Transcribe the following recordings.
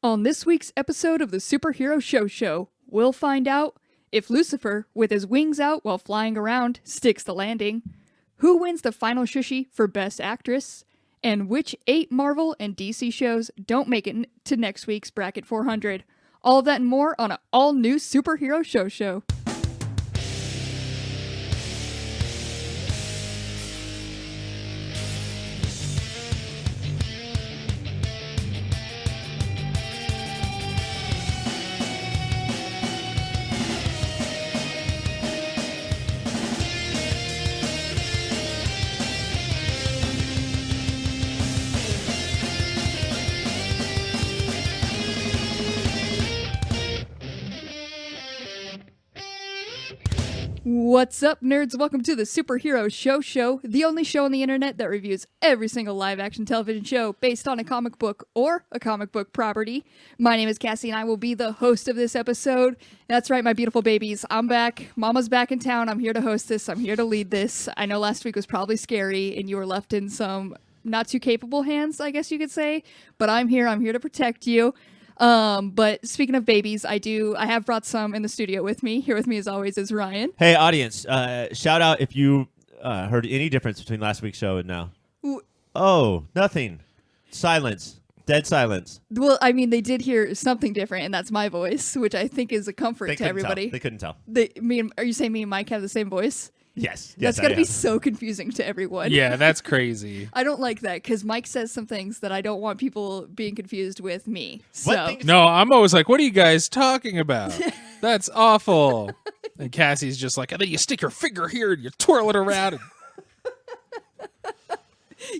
On this week's episode of the Superhero Show, we'll find out if Lucifer, with his wings out while flying around, sticks the landing, who wins the final Shushie for Best Actress, and which 8 Marvel and DC shows don't make it to next week's Bracket 400. All of that and more on an all-new Superhero Show. What's up, nerds? Welcome to the Superhero Show, the only show on the internet that reviews every single live-action television show based on a comic book or a comic book property. My name is Cassie, and I will be the host of this episode. That's right, my beautiful babies. I'm back. Mama's back in town. I'm here to host this. I'm here to lead this. I know last week was probably scary, and you were left in some not too capable hands, I guess you could say. But I'm here. I'm here to protect you. But speaking of babies, I have brought some in the studio with me. Here with me as always is Ryan. Hey audience, shout out if you heard any difference between last week's show and now. Oh, nothing. Silence. Dead silence. Well, I mean, they did hear something different, and that's my voice, which I think is a comfort to everybody. They couldn't tell. Are you saying me and Mike have the same voice? Yes. That's going to be so confusing to everyone. Yeah, that's crazy. I don't like that because Mike says some things that I don't want people being confused with me. So. No, I'm always like, what are you guys talking about? That's awful. And Cassie's just like, and then you stick your finger here and you twirl it around.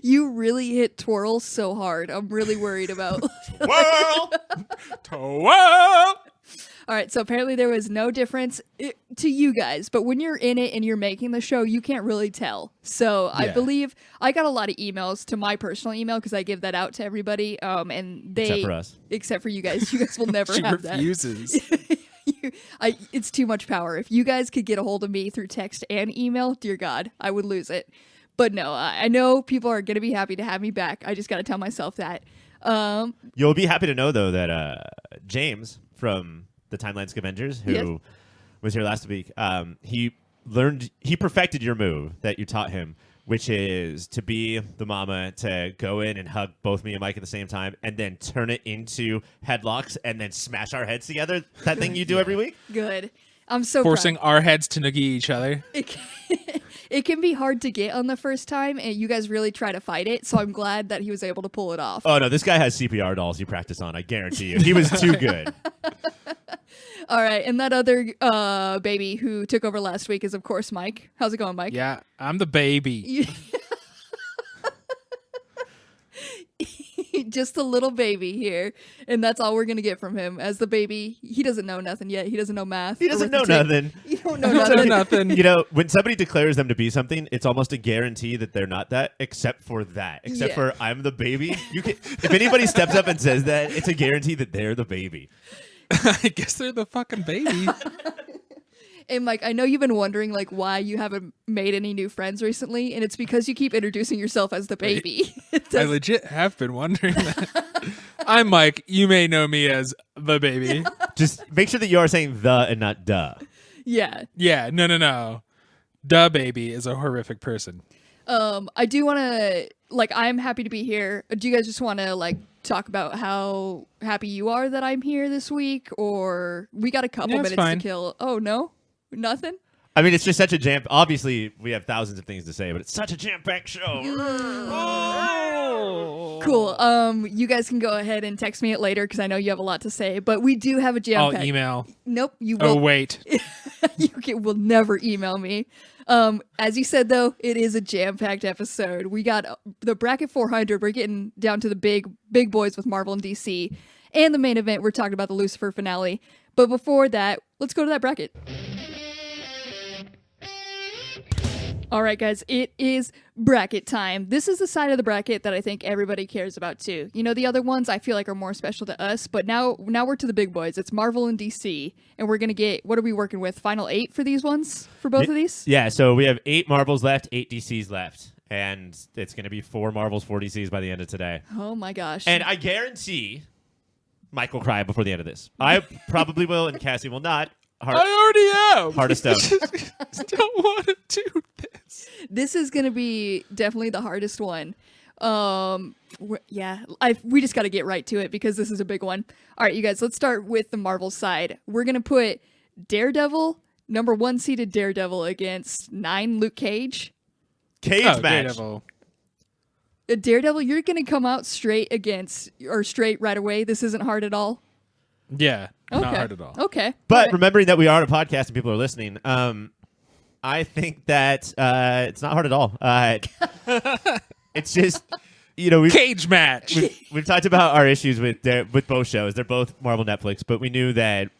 You really hit twirl so hard. I'm really worried about. Twirl! Twirl! All right, so apparently there was no difference to you guys, but when you're in it and you're making the show, you can't really tell. So yeah. I believe I got a lot of emails to my personal email because I give that out to everybody, and they except for us, except for you guys. You guys will never have that. She refuses. It's too much power. If you guys could get a hold of me through text and email, dear God, I would lose it. But no, I know people are going to be happy to have me back. I just got to tell myself that. You'll be happy to know though that James from the Timeline Scavengers, who was here last week, he perfected your move that you taught him, which is to be the mama, to go in and hug both me and Mike at the same time, and then turn it into headlocks and then smash our heads together. That thing you do every week? Good. I'm so forcing proud. our heads to noogie each other. It can be hard to get on the first time, and you guys really try to fight it, so I'm glad that he was able to pull it off. Oh, no, this guy has CPR dolls you practice on, I guarantee you. He was too good. All right, and that other baby who took over last week is, of course, Mike. How's it going, Mike? Yeah, I'm the baby. Just a little baby here, and that's all we're going to get from him as the baby. He doesn't know nothing yet. He doesn't know math. He doesn't know nothing. You don't know nothing. You know, when somebody declares them to be something, it's almost a guarantee that they're not that, except for that. Except for I'm the baby. If anybody steps up and says that, it's a guarantee that they're the baby. I guess they're the fucking baby. And Mike, I know you've been wondering like why you haven't made any new friends recently, and it's because you keep introducing yourself as the baby. I legit have been wondering that. I'm Mike. You may know me as the baby. Just make sure that you are saying the and not duh. Yeah. Yeah. No. The baby is a horrific person. I do want to I'm happy to be here. Do you guys just want to talk about how happy you are that I'm here this week, or we got a couple minutes to kill? Oh no. Nothing? I mean, it's just such a jam. Obviously, we have thousands of things to say, but it's such a jam-packed show. Cool. You guys can go ahead and text me it later because I know you have a lot to say, but we do have a jam-packed. I'll email. Nope, you will. Oh, wait. will never email me. As you said, though, it is a jam-packed episode. We got the Bracket 400. We're getting down to the big boys with Marvel and DC. And the main event, we're talking about the Lucifer finale. But before that, let's go to that bracket. All right, guys, it is bracket time. This is the side of the bracket that I think everybody cares about, too. You know, the other ones I feel like are more special to us, but now we're to the big boys. It's Marvel and DC, and we're going to get, what are we working with, final 8 for these ones, for both of these? Yeah, so we have 8 Marvels left, 8 DCs left, and it's going to be 4 Marvels, 4 DCs by the end of today. Oh, my gosh. And I guarantee Mike will cry before the end of this. I probably will, and Cassie will not. I already am. Heart of stone. Don't want to do this. This is going to be definitely the hardest one. We just got to get right to it because this is a big one. All right, you guys, let's start with the Marvel side. We're going to put Daredevil, number 1 seeded Daredevil against 9 Luke Cage. Cage match. Daredevil. Daredevil, you're going to come out straight right away. This isn't hard at all. Yeah, Okay. not hard at all. Okay. But All right. remembering that we are on a podcast and people are listening, I think that it's not hard at all. It's just, Cage match. we've talked about our issues with both shows. They're both Marvel Netflix, but we knew that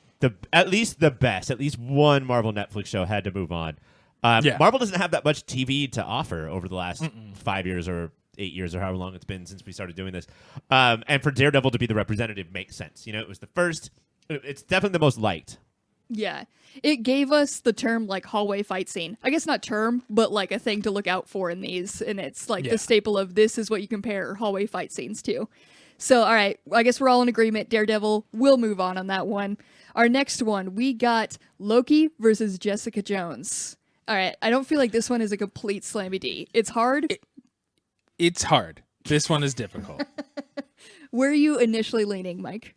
at least one Marvel Netflix show had to move on. Marvel doesn't have that much TV to offer over the last 5 years or 8 years or however long it's been since we started doing this. And for Daredevil to be the representative makes sense. It was the first. It's definitely the most liked. Yeah. It gave us the term like hallway fight scene. I guess not term, but like a thing to look out for in these. And it's like the staple of this is what you compare hallway fight scenes to. So, all right. I guess we're all in agreement. Daredevil will move on that one. Our next one, we got Loki versus Jessica Jones. All right. I don't feel like this one is a complete slammy D. It's hard. It's hard. This one is difficult. Where are you initially leaning, Mike?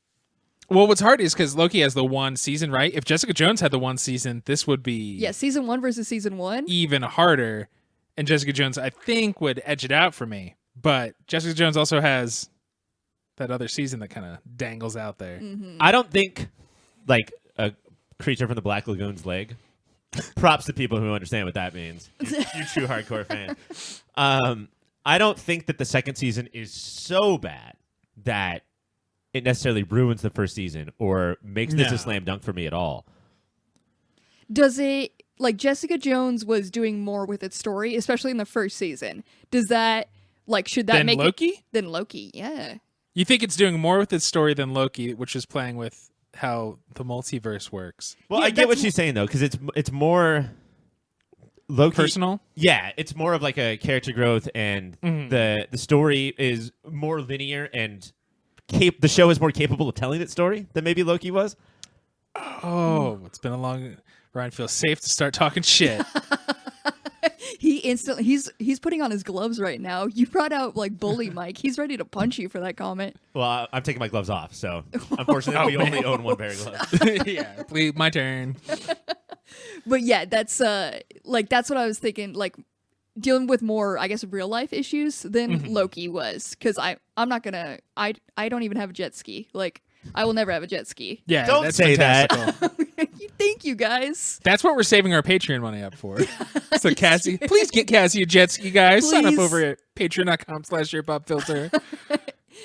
Well, what's hard is because Loki has the 1 season, right? If Jessica Jones had the 1 season, this would be season 1 versus season 1. even harder. And Jessica Jones, I think, would edge it out for me. But Jessica Jones also has that other season that kind of dangles out there. Mm-hmm. I don't think like a creature from the Black Lagoon's leg. Props to people who understand what that means. You true hardcore fan. I don't think that the second season is so bad that it necessarily ruins the first season or makes this a slam dunk for me at all. Does it, like Jessica Jones was doing more with its story, especially in the first season. Does that, like, should that make Loki? Than Loki, yeah. You think it's doing more with its story than Loki, which is playing with how the multiverse works. Well, Yeah, I get what she's saying, though, because it's more Loki. Personal? Yeah, it's more of like a character growth, and the story is more linear, and the show is more capable of telling its story than maybe Loki was. Oh, it's been a long... Ryan feels safe to start talking shit. He's putting on his gloves right now. You brought out like bully Mike. He's ready to punch you for that comment. Well, I'm taking my gloves off, so unfortunately we only own one pair of gloves. Yeah, please, my turn. But yeah, that's that's what I was thinking. Like dealing with more, I guess, real life issues than Loki was. Because I'm not gonna. I don't even have a jet ski. Like I will never have a jet ski. Yeah, Don't that's say fantastical. Thank you guys. That's what we're saving our Patreon money up for. So Cassie, please get Cassie a jet ski, guys. Sign up Please. over at patreon.com/yourpopfilter.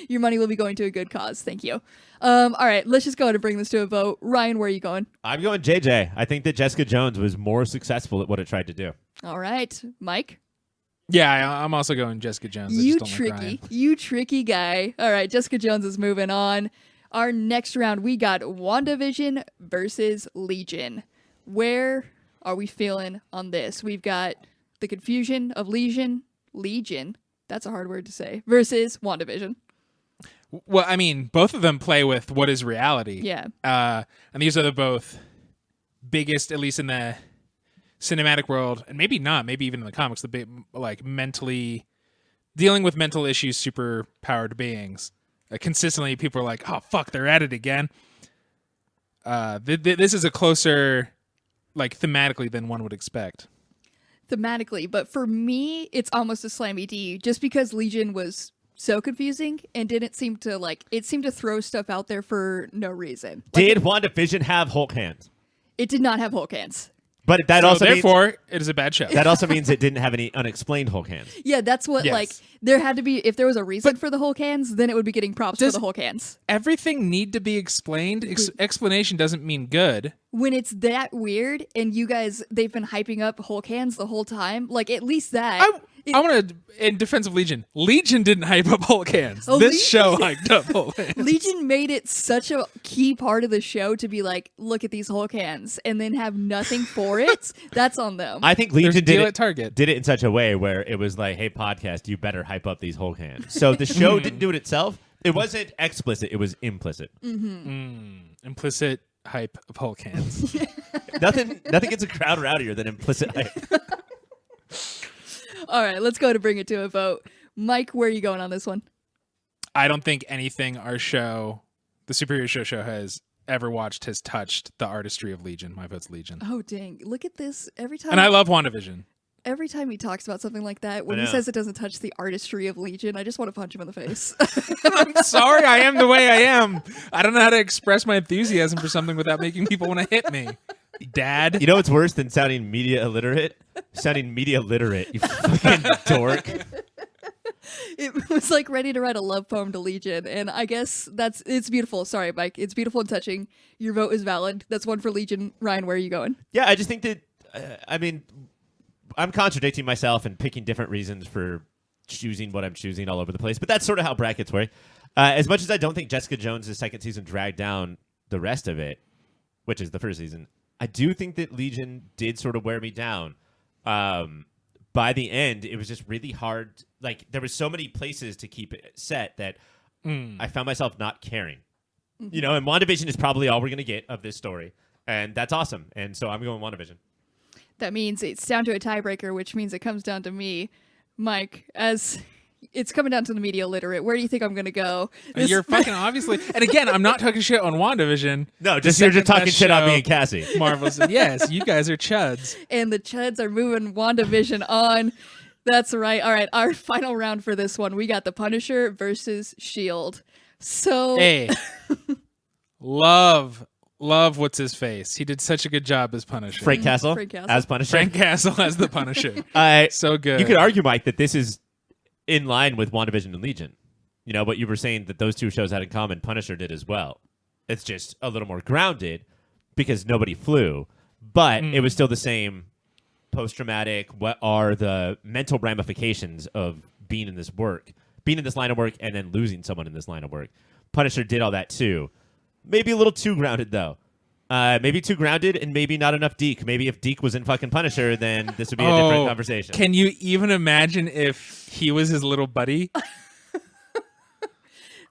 Your money will be going to a good cause. Thank you. All right, let's just go ahead and bring this to a vote. Ryan, where are you going? I'm going JJ. I think that Jessica Jones was more successful at what it tried to do. All right, Mike. Yeah, I'm also going Jessica Jones. I You just don't like tricky, Ryan. you tricky guy. All right, Jessica Jones is moving on. Our next round, we got WandaVision versus Legion. Where are we feeling on this? We've got the confusion of Legion, that's a hard word to say, versus WandaVision. Well, I mean, both of them play with what is reality. Yeah. And these are the both biggest, at least in the cinematic world, and maybe not, maybe even in the comics, the big, like mentally dealing with mental issues, super powered beings. Consistently, people are like, "Oh fuck, they're at it again." This is a closer, like thematically, than one would expect. Thematically, but for me, it's almost a slammy D, just because Legion was so confusing and didn't seem to it seemed to throw stuff out there for no reason. Did WandaVision have Hulk hands? It did not have Hulk hands. But that So also therefore, means, it is a bad show. that also means it didn't have any unexplained Hulk hands. Yeah, that's what, Yes. there had to be, if there was a reason for the Hulk hands, then it would be getting props for Does- the Hulk hands. Everything need to be explained. Explanation doesn't mean good. When it's that weird, and you guys, they've been hyping up Hulk hands the whole time, at least that. I want to, in defense of Legion didn't hype up Hulk hands. Oh, This Legion- show hyped up Hulk hands. Legion made it such a key part of the show to be like, look at these Hulk hands, and then have nothing for it. That's on them. I think There's Legion a deal did at Target. did it in such a way where it was like, hey, podcast, you better hype up these Hulk hands. So the show didn't do it itself, It wasn't explicit. It was implicit. Implicit hype of Hulk hands. Nothing gets a crowd rowdier than implicit hype. All right, let's go to bring it to a vote. Mike, where are you going on this one? I don't think anything our show, the Superhero Show has ever watched, has touched the artistry of Legion. My vote's Legion. Oh, dang. Look at this. Every time. And I love WandaVision. Every time he talks about something like that, when he says it doesn't touch the artistry of Legion, I just want to punch him in the face. I'm sorry, I am the way I am. I don't know how to express my enthusiasm for something without making people want to hit me. Dad. You know what's worse than sounding media illiterate? Sounding media literate, you fucking dork. It was like ready to write a love poem to Legion, and I guess it's beautiful. Sorry, Mike. It's beautiful and touching. Your vote is valid. That's one for Legion. Ryan, where are you going? Yeah, I just think that, I'm contradicting myself and picking different reasons for choosing what I'm choosing all over the place, but that's sort of how brackets work. As much as I don't think Jessica Jones' second season dragged down the rest of it, which is the first season, I do think that Legion did sort of wear me down. By the end, it was just really hard. Like, there were so many places to keep it set that I found myself not caring. You know, and WandaVision is probably all we're going to get of this story, and that's awesome. And so I'm going WandaVision. That means it's down to a tiebreaker, which means it comes down to me. Mike, as it's coming down to the media literate, where do you think I'm going to go? You're fucking obviously... And again, I'm not talking shit on WandaVision. No, just you're just talking shit on me and Cassie. Marvel's. Yes, you guys are chuds. And the chuds are moving WandaVision on. That's right. All right, our final round for this one, we got The Punisher versus S.H.I.E.L.D. So... Hey. Love what's his face. He did such a good job as Punisher. Frank Castle as Punisher. Frank Castle as the Punisher. So good. You could argue, Mike, that this is in line with WandaVision and Legion. You know, but you were saying that those two shows had in common. Punisher did as well. It's just a little more grounded because nobody flew, but it was still the same post-traumatic. What are the mental ramifications of being in this line of work, and then losing someone in this line of work? Punisher did all that too. Maybe a little too grounded, though. Maybe too grounded and maybe not enough Deke. Maybe if Deke was in fucking Punisher, then this would be a different conversation. Can you even imagine if he was his little buddy?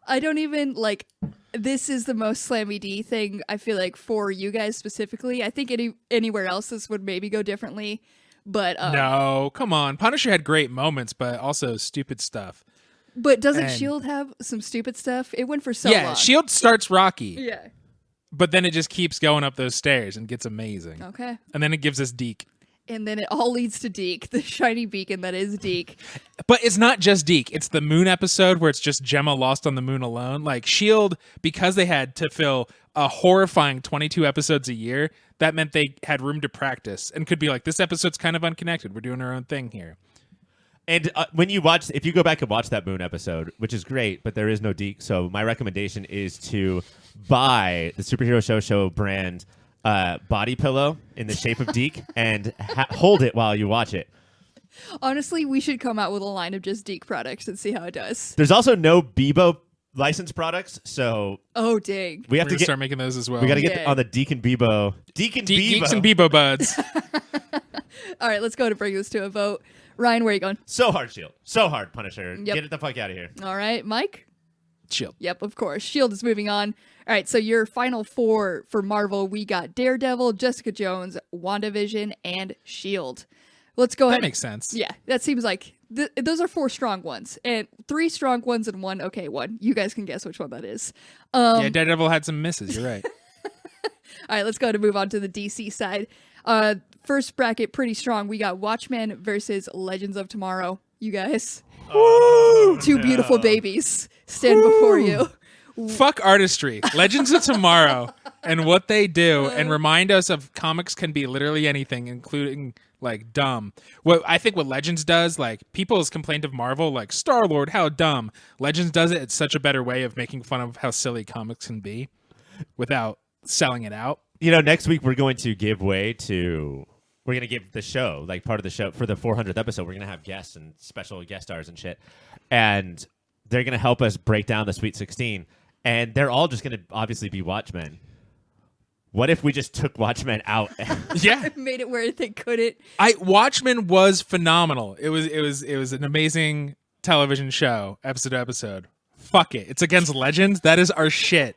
I don't even, this is the most Slammy D thing, I feel like, for you guys specifically. I think anywhere else this would maybe go differently, but... no, come on. Punisher had great moments, but also stupid stuff. But doesn't S.H.I.E.L.D. have some stupid stuff? It went for so long. Yeah, S.H.I.E.L.D. starts rocky. Yeah. But then it just keeps going up those stairs and gets amazing. Okay. And then it gives us Deke. And then it all leads to Deke, the shiny beacon that is Deke. But it's not just Deke. It's the moon episode where it's just Gemma lost on the moon alone. Like, S.H.I.E.L.D., because they had to fill a horrifying 22 episodes a year, that meant they had room to practice and could be like, this episode's kind of unconnected. We're doing our own thing here. And if you go back and watch that moon episode, which is great, but there is no Deke, so my recommendation is to buy the Superhero Show brand body pillow in the shape of Deke and hold it while you watch it. Honestly, we should come out with a line of just Deke products and see how it does. There's also no Bebo licensed products, so oh dang, we have to start making those as well. We got to get on the Deke and Bebo. Geeks and Bebo buds. All right, let's go to bring this to a vote. Ryan, where are you going? So hard, S.H.I.E.L.D. So hard, Punisher. Yep. Get it the fuck out of here. All right, Mike? S.H.I.E.L.D. Yep, of course. S.H.I.E.L.D. is moving on. All right, so your final four for Marvel, we got Daredevil, Jessica Jones, WandaVision, and S.H.I.E.L.D. Let's go ahead. That makes sense. Yeah, that seems like those are four strong ones. And three strong ones and one okay one. You guys can guess which one that is. Yeah, Daredevil had some misses. You're right. All right, let's go to move on to the DC side. First bracket, pretty strong. We got Watchmen versus Legends of Tomorrow. You guys. Two beautiful babies stand before you. Fuck artistry. Legends of Tomorrow and what they do and remind us of comics can be literally anything, including like dumb. I think what Legends does, like people's complaint of Marvel, like Star-Lord, how dumb. Legends does it. It's such a better way of making fun of how silly comics can be without selling it out. You know, next week we're going to give the show, like part of the show for the 400th episode. We're going to have guests and special guest stars and shit. And they're going to help us break down the Sweet 16. And they're all just going to obviously be Watchmen. What if we just took Watchmen out? Yeah. Made it where they couldn't. Watchmen was phenomenal. It was an amazing television show, episode to episode. fuck it. It's against Legends. That is our shit.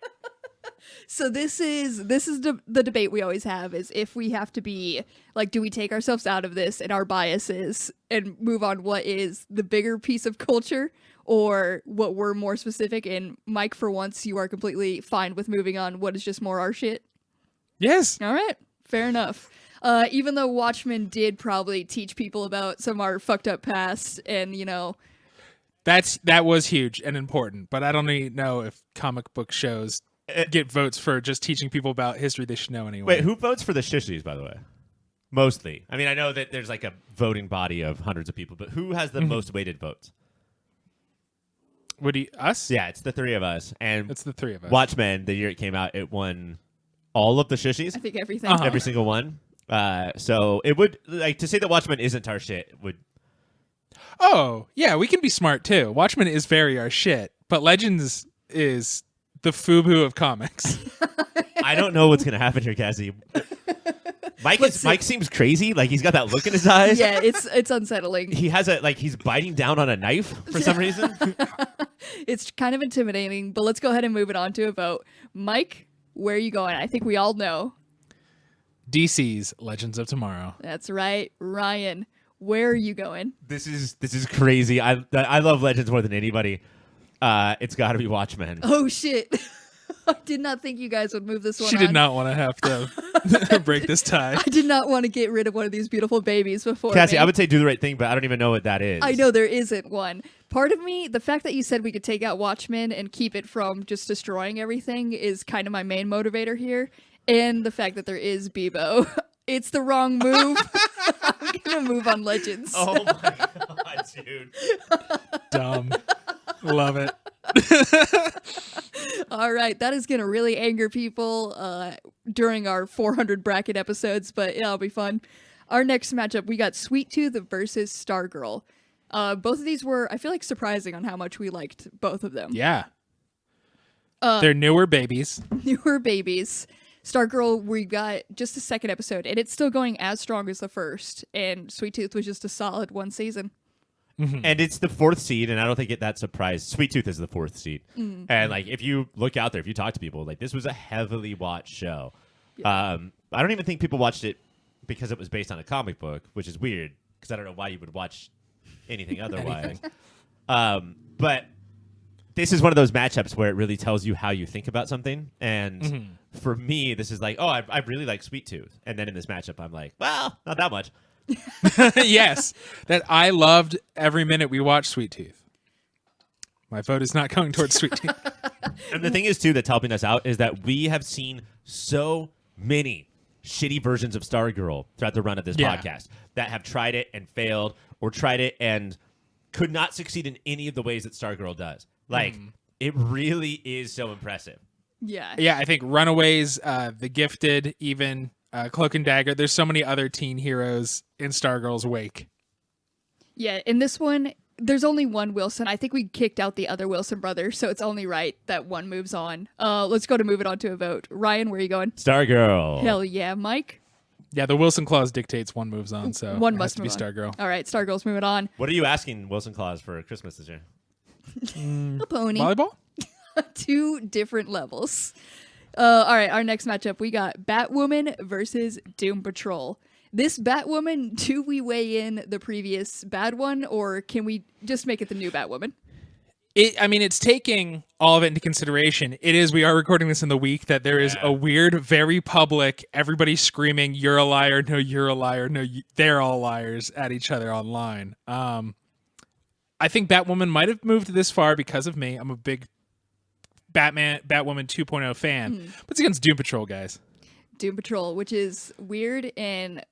So this is the debate we always have is if we have to be like, do we take ourselves out of this and our biases and move on what is the bigger piece of culture or what we're more specific? And Mike, for once, you are completely fine with moving on what is just more our shit. Yes. All right. Fair enough. Even though Watchmen did probably teach people about some of our fucked up past and, you know. That was huge and important, but I don't even know if comic book shows get votes for just teaching people about history they should know anyway. Wait, who votes for the Shushies, by the way? Mostly. I mean, I know that there's like a voting body of hundreds of people, but who has the most weighted votes? Us? Yeah, it's the three of us. And It's the three of us. Watchmen, the year it came out, it won all of the Shushies. I think everything. Every single one. So it would, like, to say that Watchmen isn't our shit would. Oh, yeah, we can be smart too. Watchmen is very our shit, but Legends is the FUBU of comics. I don't know what's going to happen here, Cassie. Mike seems crazy. Like, he's got that look in his eyes. Yeah, it's unsettling. He has he's biting down on a knife for some reason. It's kind of intimidating, but let's go ahead and move it on to a vote. Mike, where are you going? I think we all know. DC's Legends of Tomorrow. That's right. Ryan, where are you going? This is crazy. I love Legends more than anybody. It's got to be Watchmen. Oh, shit. I did not think you guys would move this one She on. did not want to have to break this tie. I did not want to get rid of one of these beautiful babies before Cassie, me. I would say do the right thing, but I don't even know what that is. I know there isn't one. Part of me, the fact that you said we could take out Watchmen and keep it from just destroying everything is kind of my main motivator here. And the fact that there is Bebo. It's the wrong move. I'm going to move on Legends. Oh my god, dude. Dumb. Love it. All right, that is going to really anger people during our 400 bracket episodes, but it'll be fun. Our next matchup, we got Sweet Tooth versus Stargirl. Both of these were, I feel like, surprising on how much we liked both of them. Yeah. They're newer babies. Newer babies. Stargirl, we got just the second episode, and it's still going as strong as the first, and Sweet Tooth was just a solid one season. Mm-hmm. And it's the 4th seed, and I don't think that surprised. Sweet Tooth is the 4th seed. Mm-hmm. And like, if you look out there, if you talk to people, like, this was a heavily watched show. I don't even think people watched it because it was based on a comic book, which is weird because I don't know why you would watch anything otherwise. But this is one of those matchups where it really tells you how you think about something. And for me, this is like, oh, I really like Sweet Tooth. And then in this matchup, I'm like, well, not that much. Yes. That I loved every minute we watched Sweet Tooth. My vote is not going towards Sweet Tooth. And the thing is, too, that's helping us out is that we have seen so many shitty versions of Stargirl throughout the run of this podcast that have tried it and failed, or tried it and could not succeed in any of the ways that Stargirl does. Like, it really is so impressive. Yeah. Yeah, I think Runaways, The Gifted, even Cloak and Dagger. There's so many other teen heroes in Stargirl's wake. Yeah, in this one, there's only one Wilson. I think we kicked out the other Wilson brother, so it's only right that one moves on. Let's go to move it on to a vote. Ryan, where are you going? Stargirl. Hell yeah. Mike? Yeah, the Wilson clause dictates one moves on, so One it must has to be move on. Stargirl. All right, Stargirl's moving on. What are you asking Wilson Claus for Christmas this year? A pony. Volleyball? 2 different levels. All right, our next matchup, we got Batwoman versus Doom Patrol. This Batwoman, do we weigh in the previous bad one, or can we just make it the new Batwoman? It's taking all of it into consideration. We are recording this in the week that there is a weird, very public, everybody screaming, "You're a liar, no, you're a liar, no, they're all liars" at each other online. I think Batwoman might have moved this far because of me. I'm a big Batwoman 2.0 fan, but it's against Doom Patrol, guys. Doom Patrol, which is weird, and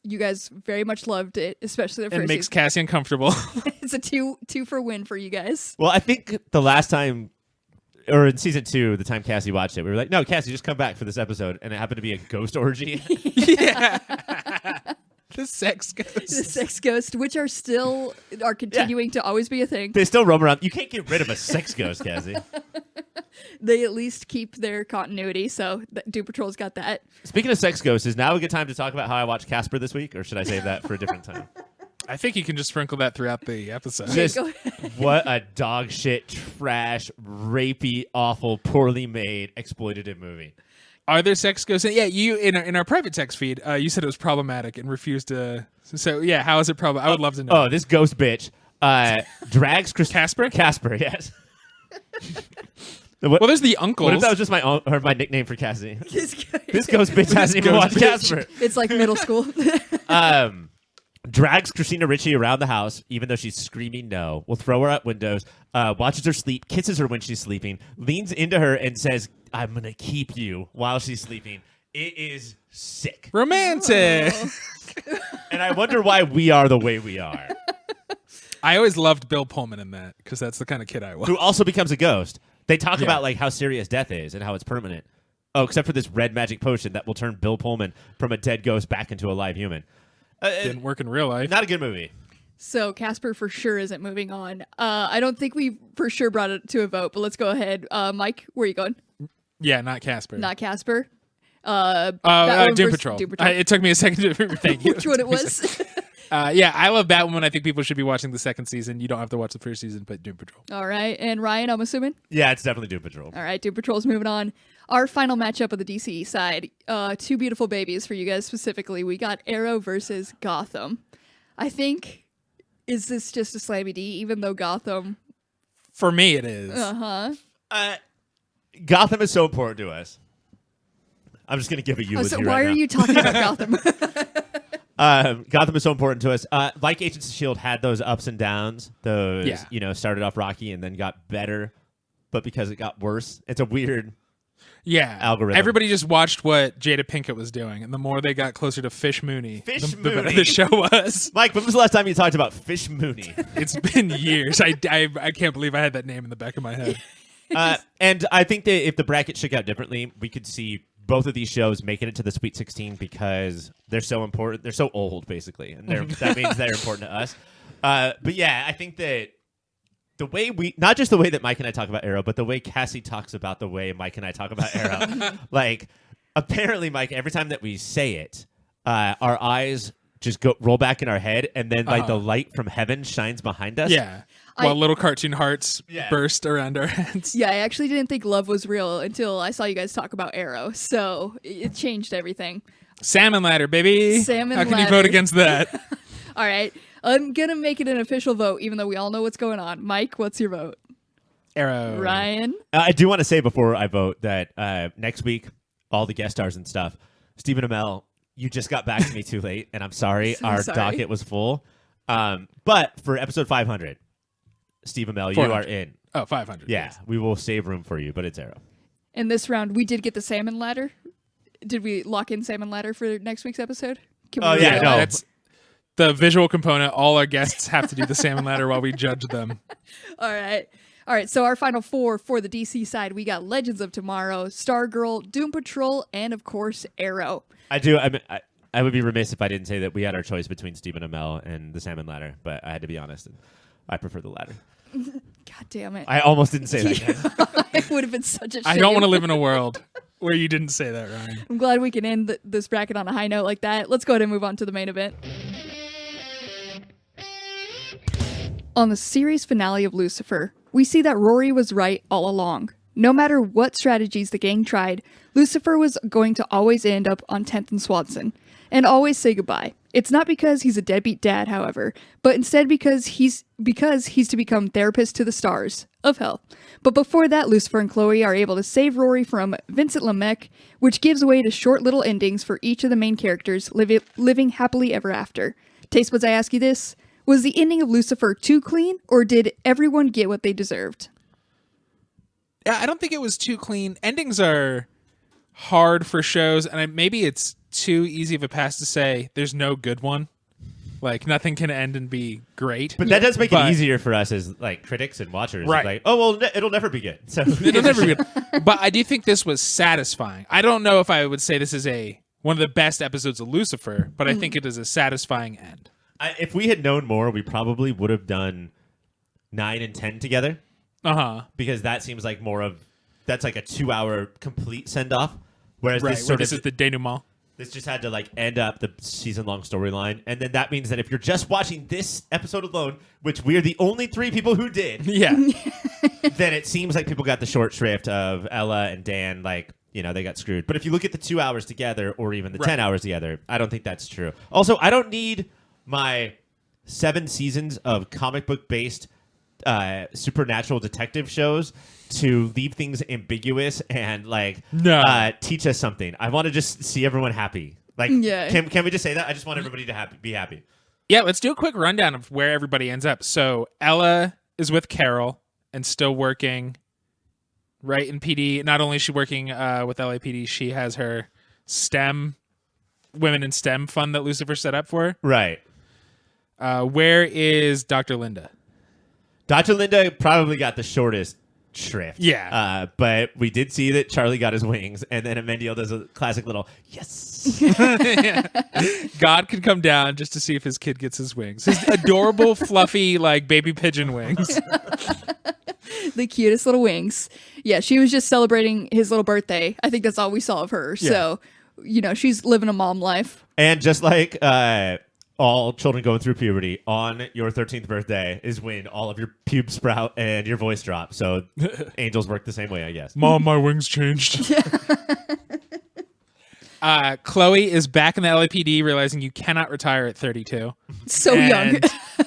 you guys very much loved it, especially the first It makes season. Cassie uncomfortable. It's a two for win for you guys. Well, I think the last time, or in season 2, the time Cassie watched it, we were like, no, Cassie, just come back for this episode. And it happened to be a ghost orgy. Yeah. The sex ghost. The sex ghost, which are continuing to always be a thing. They still roam around. You can't get rid of a sex ghost, Cassie. They at least keep their continuity, so Doom Patrol's got that. Speaking of sex ghosts, is now a good time to talk about how I watched Casper this week, or should I save that for a different time? I think you can just sprinkle that throughout the episode. Just Go ahead. what a dog shit, trash, rapey, awful, poorly made, exploitative movie. Are there sex ghosts? Yeah, you in our private text feed, you said it was problematic and refused to. So yeah, how is it problematic? I would love to know. Oh, this ghost bitch drags Casper? Casper, yes. Well, there's the uncles. What if that was just my nickname for Cassie? This Go. ghost bitch hasn't even watched Casper. It's like middle school. Drags Christina Ricci around the house, even though she's screaming no. Will throw her out windows, watches her sleep, kisses her when she's sleeping, leans into her and says, "I'm going to keep you," while she's sleeping. It is sick. Romantic. And I wonder why we are the way we are. I always loved Bill Pullman in that because that's the kind of kid I was. Who also becomes a ghost. They talk about like how serious death is and how it's permanent. Oh, except for this red magic potion that will turn Bill Pullman from a dead ghost back into a live human. Didn't work in real life. Not a good movie. So Casper for sure isn't moving on. I don't think we for sure brought it to a vote, but let's go ahead. Mike, where are you going? Yeah, not Casper. Not Casper. Doom versus Patrol. Doom Patrol. It took me a second to thank you. Which one it was? Yeah, I love Batwoman. I think people should be watching the second season. You don't have to watch the first season, but Doom Patrol. All right. And Ryan, I'm assuming? Yeah, it's definitely Doom Patrol. All right. Doom Patrol's moving on. Our final matchup of the DC side. Two beautiful babies for you guys specifically. We got Arrow versus Gotham. I think, is this just a slammy D, even though Gotham... For me, it is. Gotham is so important to us. I'm just going to give a eulogy so right why now. are you talking about Gotham? Gotham is so important to us. Like Agents of S.H.I.E.L.D. had those ups and downs. Those, started off rocky and then got better. But because it got worse, it's a weird algorithm. Everybody just watched what Jada Pinkett was doing. And the more they got closer to Fish Mooney, the better the show was. Mike, when was the last time you talked about Fish Mooney? It's been years. I can't believe I had that name in the back of my head. And I think that if the bracket shook out differently, we could see both of these shows making it to the Sweet 16 because they're so important. They're so old, basically, and that means they're important to us. But yeah, I think that the way not just the way that Mike and I talk about Arrow, but the way Cassie talks about the way Mike and I talk about Arrow. Like, apparently, Mike, every time that we say it, our eyes just roll back in our head, and then like the light from heaven shines behind us. Yeah. While little cartoon hearts burst around our heads. Yeah, I actually didn't think love was real until I saw you guys talk about Arrow. So it changed everything. Salmon ladder, baby. Salmon How can you ladder. vote against that? All right. I'm going to make it an official vote, even though we all know what's going on. Mike, what's your vote? Arrow. Ryan? I do want to say before I vote that next week, all the guest stars and stuff, Stephen Amell, you just got back to me too late, and I'm sorry. Our docket was full. But for episode 500, Steve Amell, you are in. Oh, 500. Yeah, yes. we will save room for you, but it's Arrow. In this round, we did get the salmon ladder. Did we lock in salmon ladder for next week's episode? Can we yeah, reveal no. that? That's the visual component. All our guests have to do the salmon ladder while we judge them. All right. So our final four for the DC side, we got Legends of Tomorrow, Stargirl, Doom Patrol, and of course, Arrow. I would be remiss if I didn't say that we had our choice between Stephen Amell and the salmon ladder, but I had to be honest, and I prefer the ladder. God damn it. I almost didn't say that. It would have been such a shame. I don't want to live in a world where you didn't say that, Ryan. I'm glad we can end this bracket on a high note like that. Let's go ahead and move on to the main event. On the series finale of Lucifer, we see that Rory was right all along. No matter what strategies the gang tried, Lucifer was going to always end up on 10th and Swanson, and always say goodbye. It's not because he's a deadbeat dad, however, but instead because he's to become therapist to the stars of hell. But before that, Lucifer and Chloe are able to save Rory from Vincent LeMec, which gives way to short little endings for each of the main characters living happily ever after. Taste buds, I ask you this. Was the ending of Lucifer too clean, or did everyone get what they deserved? Yeah, I don't think it was too clean. Endings are hard for shows, and maybe it's too easy of a pass to say there's no good one. Like, nothing can end and be great. But that does make it easier for us as like critics and watchers. Right. Like, oh, well, it'll never be good. So It'll never be good. But I do think this was satisfying. I don't know if I would say this is one of the best episodes of Lucifer, but I think it is a satisfying end. If we had known more, we probably would have done 9 and 10 together. Because that seems like that's like a 2-hour complete send off. Whereas Right, this sort this of is the denouement. This just had to like end up the season-long storyline, and then that means that if you're just watching this episode alone, which we're the only 3 people who did, then it seems like people got the short shrift of Ella and Dan, like, you know, they got screwed. But if you look at the 2 hours together, or even the 10 hours together, I don't think that's true. Also, I don't need my 7 seasons of comic book-based supernatural detective shows to leave things ambiguous and like teach us something. I want to just see everyone happy. Like, can we just say that? I just want everybody to be happy. Yeah, let's do a quick rundown of where everybody ends up. So Ella is with Carol and still working right in PD. Not only is she working with LAPD, she has her STEM, Women in STEM fund that Lucifer set up for her. Right. Where is Dr. Linda? Dr. Linda probably got the shortest shrift. Yeah. But we did see that Charlie got his wings, and then Amendiel does a classic little, yes. God could come down just to see if his kid gets his wings. His adorable, fluffy, like baby pigeon wings. The cutest little wings. Yeah, she was just celebrating his little birthday. I think that's all we saw of her. Yeah. So, you know, she's living a mom life. And just like all children going through puberty, on your 13th birthday is when all of your pubes sprout and your voice drops. So angels work the same way, I guess. Mom, my wings changed. Chloe is back in the LAPD, realizing you cannot retire at 32. So young.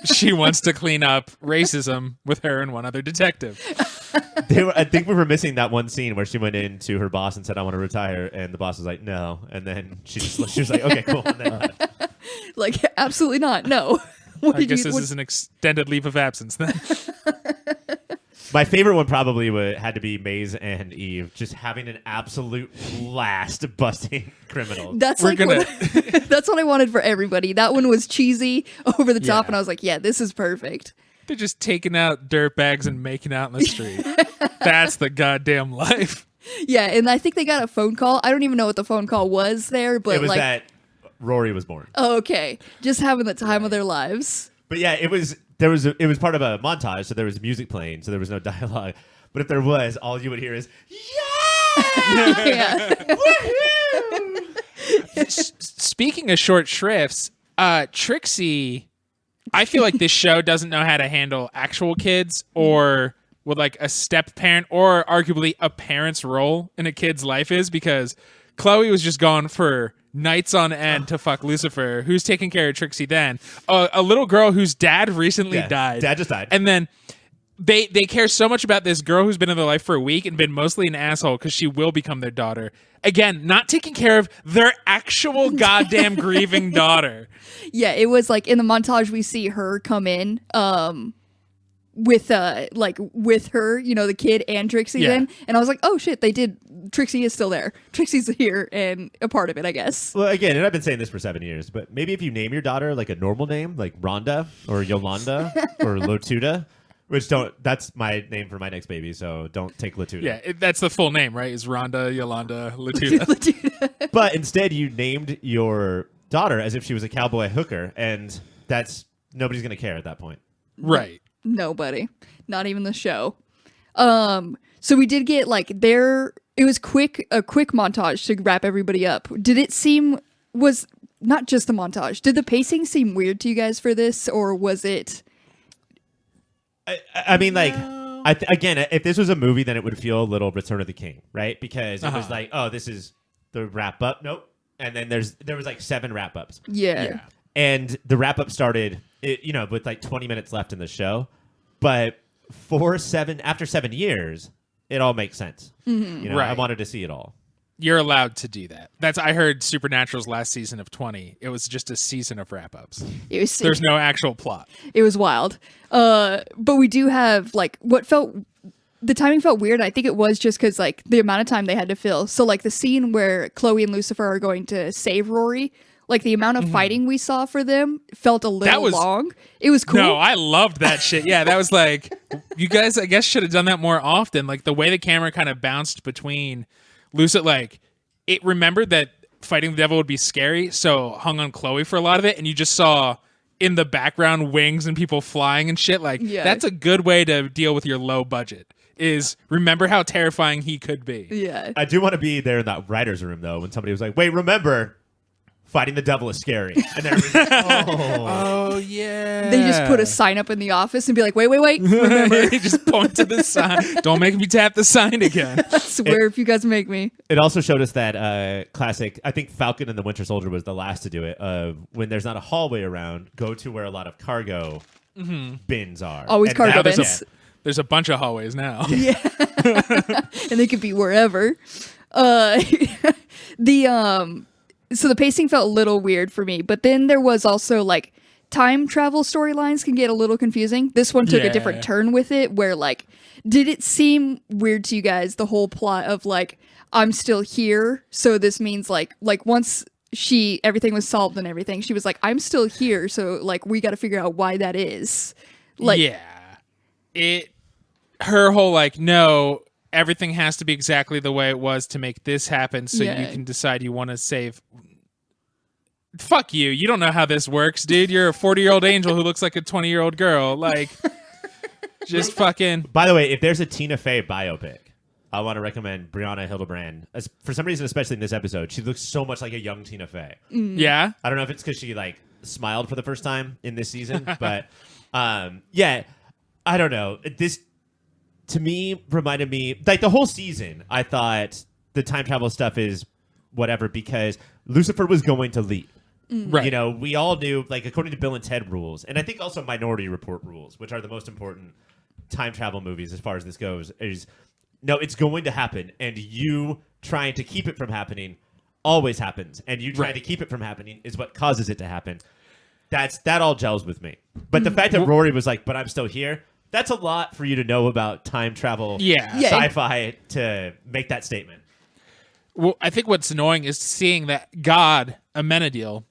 She wants to clean up racism with her and one other detective. I think we were missing that one scene where she went into her boss and said, I want to retire. And the boss was like, no. And then she was like, okay, cool. And then like, absolutely not. No. I guess this is an extended leave of absence then. My favorite one probably had to be Maze and Eve just having an absolute blast busting criminals. That's that's what I wanted for everybody. That one was cheesy, over the top, and I was like, yeah, this is perfect. They're just taking out dirt bags and making out in the street. That's the goddamn life. Yeah, and I think they got a phone call. I don't even know what the phone call was there, but it was that Rory was born. Oh, okay. Just having the time of their lives. But yeah, it was part of a montage, so there was music playing, so there was no dialogue. But if there was, all you would hear is, yeah! Woohoo! Speaking of short shrifts, Trixie, I feel like this show doesn't know how to handle actual kids or what like a step parent or arguably a parent's role in a kid's life is, because Chloe was just gone for nights on end to fuck Lucifer. Who's taking care of Trixie then? A little girl whose dad recently died. Dad just died. And then they care so much about this girl who's been in their life for a week and been mostly an asshole because she will become their daughter. Again, not taking care of their actual goddamn grieving daughter. Yeah, it was like in the montage we see her come in with her, you know, the kid and Trixie then. And I was like, oh shit, Trixie is still there. Trixie's here and a part of it, I guess. Well, again, and I've been saying this for 7 years, but maybe if you name your daughter like a normal name, like Rhonda or Yolanda or Lotuda, that's my name for my next baby, so don't take Latuda. Yeah, that's the full name, right? Is Rhonda, Yolanda, Latuda. But instead you named your daughter as if she was a cowboy hooker, and nobody's going to care at that point. Right. Nobody. Not even the show. So we did get it was a quick montage to wrap everybody up. Did it was not just the montage. Did the pacing seem weird to you guys for this, or was it? I mean, like, again, if this was a movie, then it would feel a little Return of the King, right? Because it was like, oh, this is the wrap up. Nope. And then there was like 7 wrap ups. Yeah. And the wrap up started, with like 20 minutes left in the show. But after 7 years, it all makes sense. Mm-hmm. Right. I wanted to see it all. You're allowed to do that. I heard Supernatural's last season of 20. It was just a season of wrap-ups. There's no actual plot. It was wild. But we do have the timing felt weird. I think it was just because the amount of time they had to fill. So the scene where Chloe and Lucifer are going to save Rory, the amount of fighting we saw for them felt a little long. It was cool. No, I loved that shit. Yeah, that was you guys, I guess, should have done that more often. The way the camera kind of bounced between Lucifer, it remembered that fighting the devil would be scary, so hung on Chloe for a lot of it, and you just saw in the background wings and people flying and shit. That's a good way to deal with your low budget. Is remember how terrifying he could be. Yeah. I do want to be there in that writer's room, though, when somebody was like, wait, remember, fighting the devil is scary. And everybody's like, Oh yeah. They just put a sign up in the office and be like, wait, remember. They just point to the sign. Don't make me tap the sign again. I swear if you guys make me. It also showed us that classic, I think Falcon and the Winter Soldier was the last to do it, when there's not a hallway around, go to where a lot of cargo bins are. Always And cargo now bins. There's a bunch of hallways now. Yeah. And they could be wherever. So the pacing felt a little weird for me, but then there was also like time travel storylines can get a little confusing. This one took a different turn with it where like, did it seem weird to you guys, the whole plot of like, I'm still here. So this means like once everything was solved and everything, she was like, I'm still here. So like, we got to figure out why that is. Like, her whole like, no, everything has to be exactly the way it was to make this happen so you can decide you want to save. Fuck you. You don't know how this works, dude. You're a 40-year-old angel who looks like a 20-year-old girl. Like, just fucking. By the way, if there's a Tina Fey biopic, I want to recommend Brianna Hildebrand. For some reason, especially in this episode, she looks so much like a young Tina Fey. Yeah? I don't know if it's because she like smiled for the first time in this season, but yeah, I don't know. This to me reminded me like the whole season. I thought the time travel stuff is whatever because Lucifer was going to leave. Right. You know, we all knew, like, according to Bill and Ted rules, and I think also Minority Report rules, which are the most important time travel movies as far as this goes, is no, it's going to happen, and you trying to keep it from happening always happens, and you trying to keep it from happening is what causes it to happen. That all gels with me. But the fact that Rory was like, but I'm still here, that's a lot for you to know about time travel sci-fi to make that statement. Well, I think what's annoying is seeing that God, Amenadiel,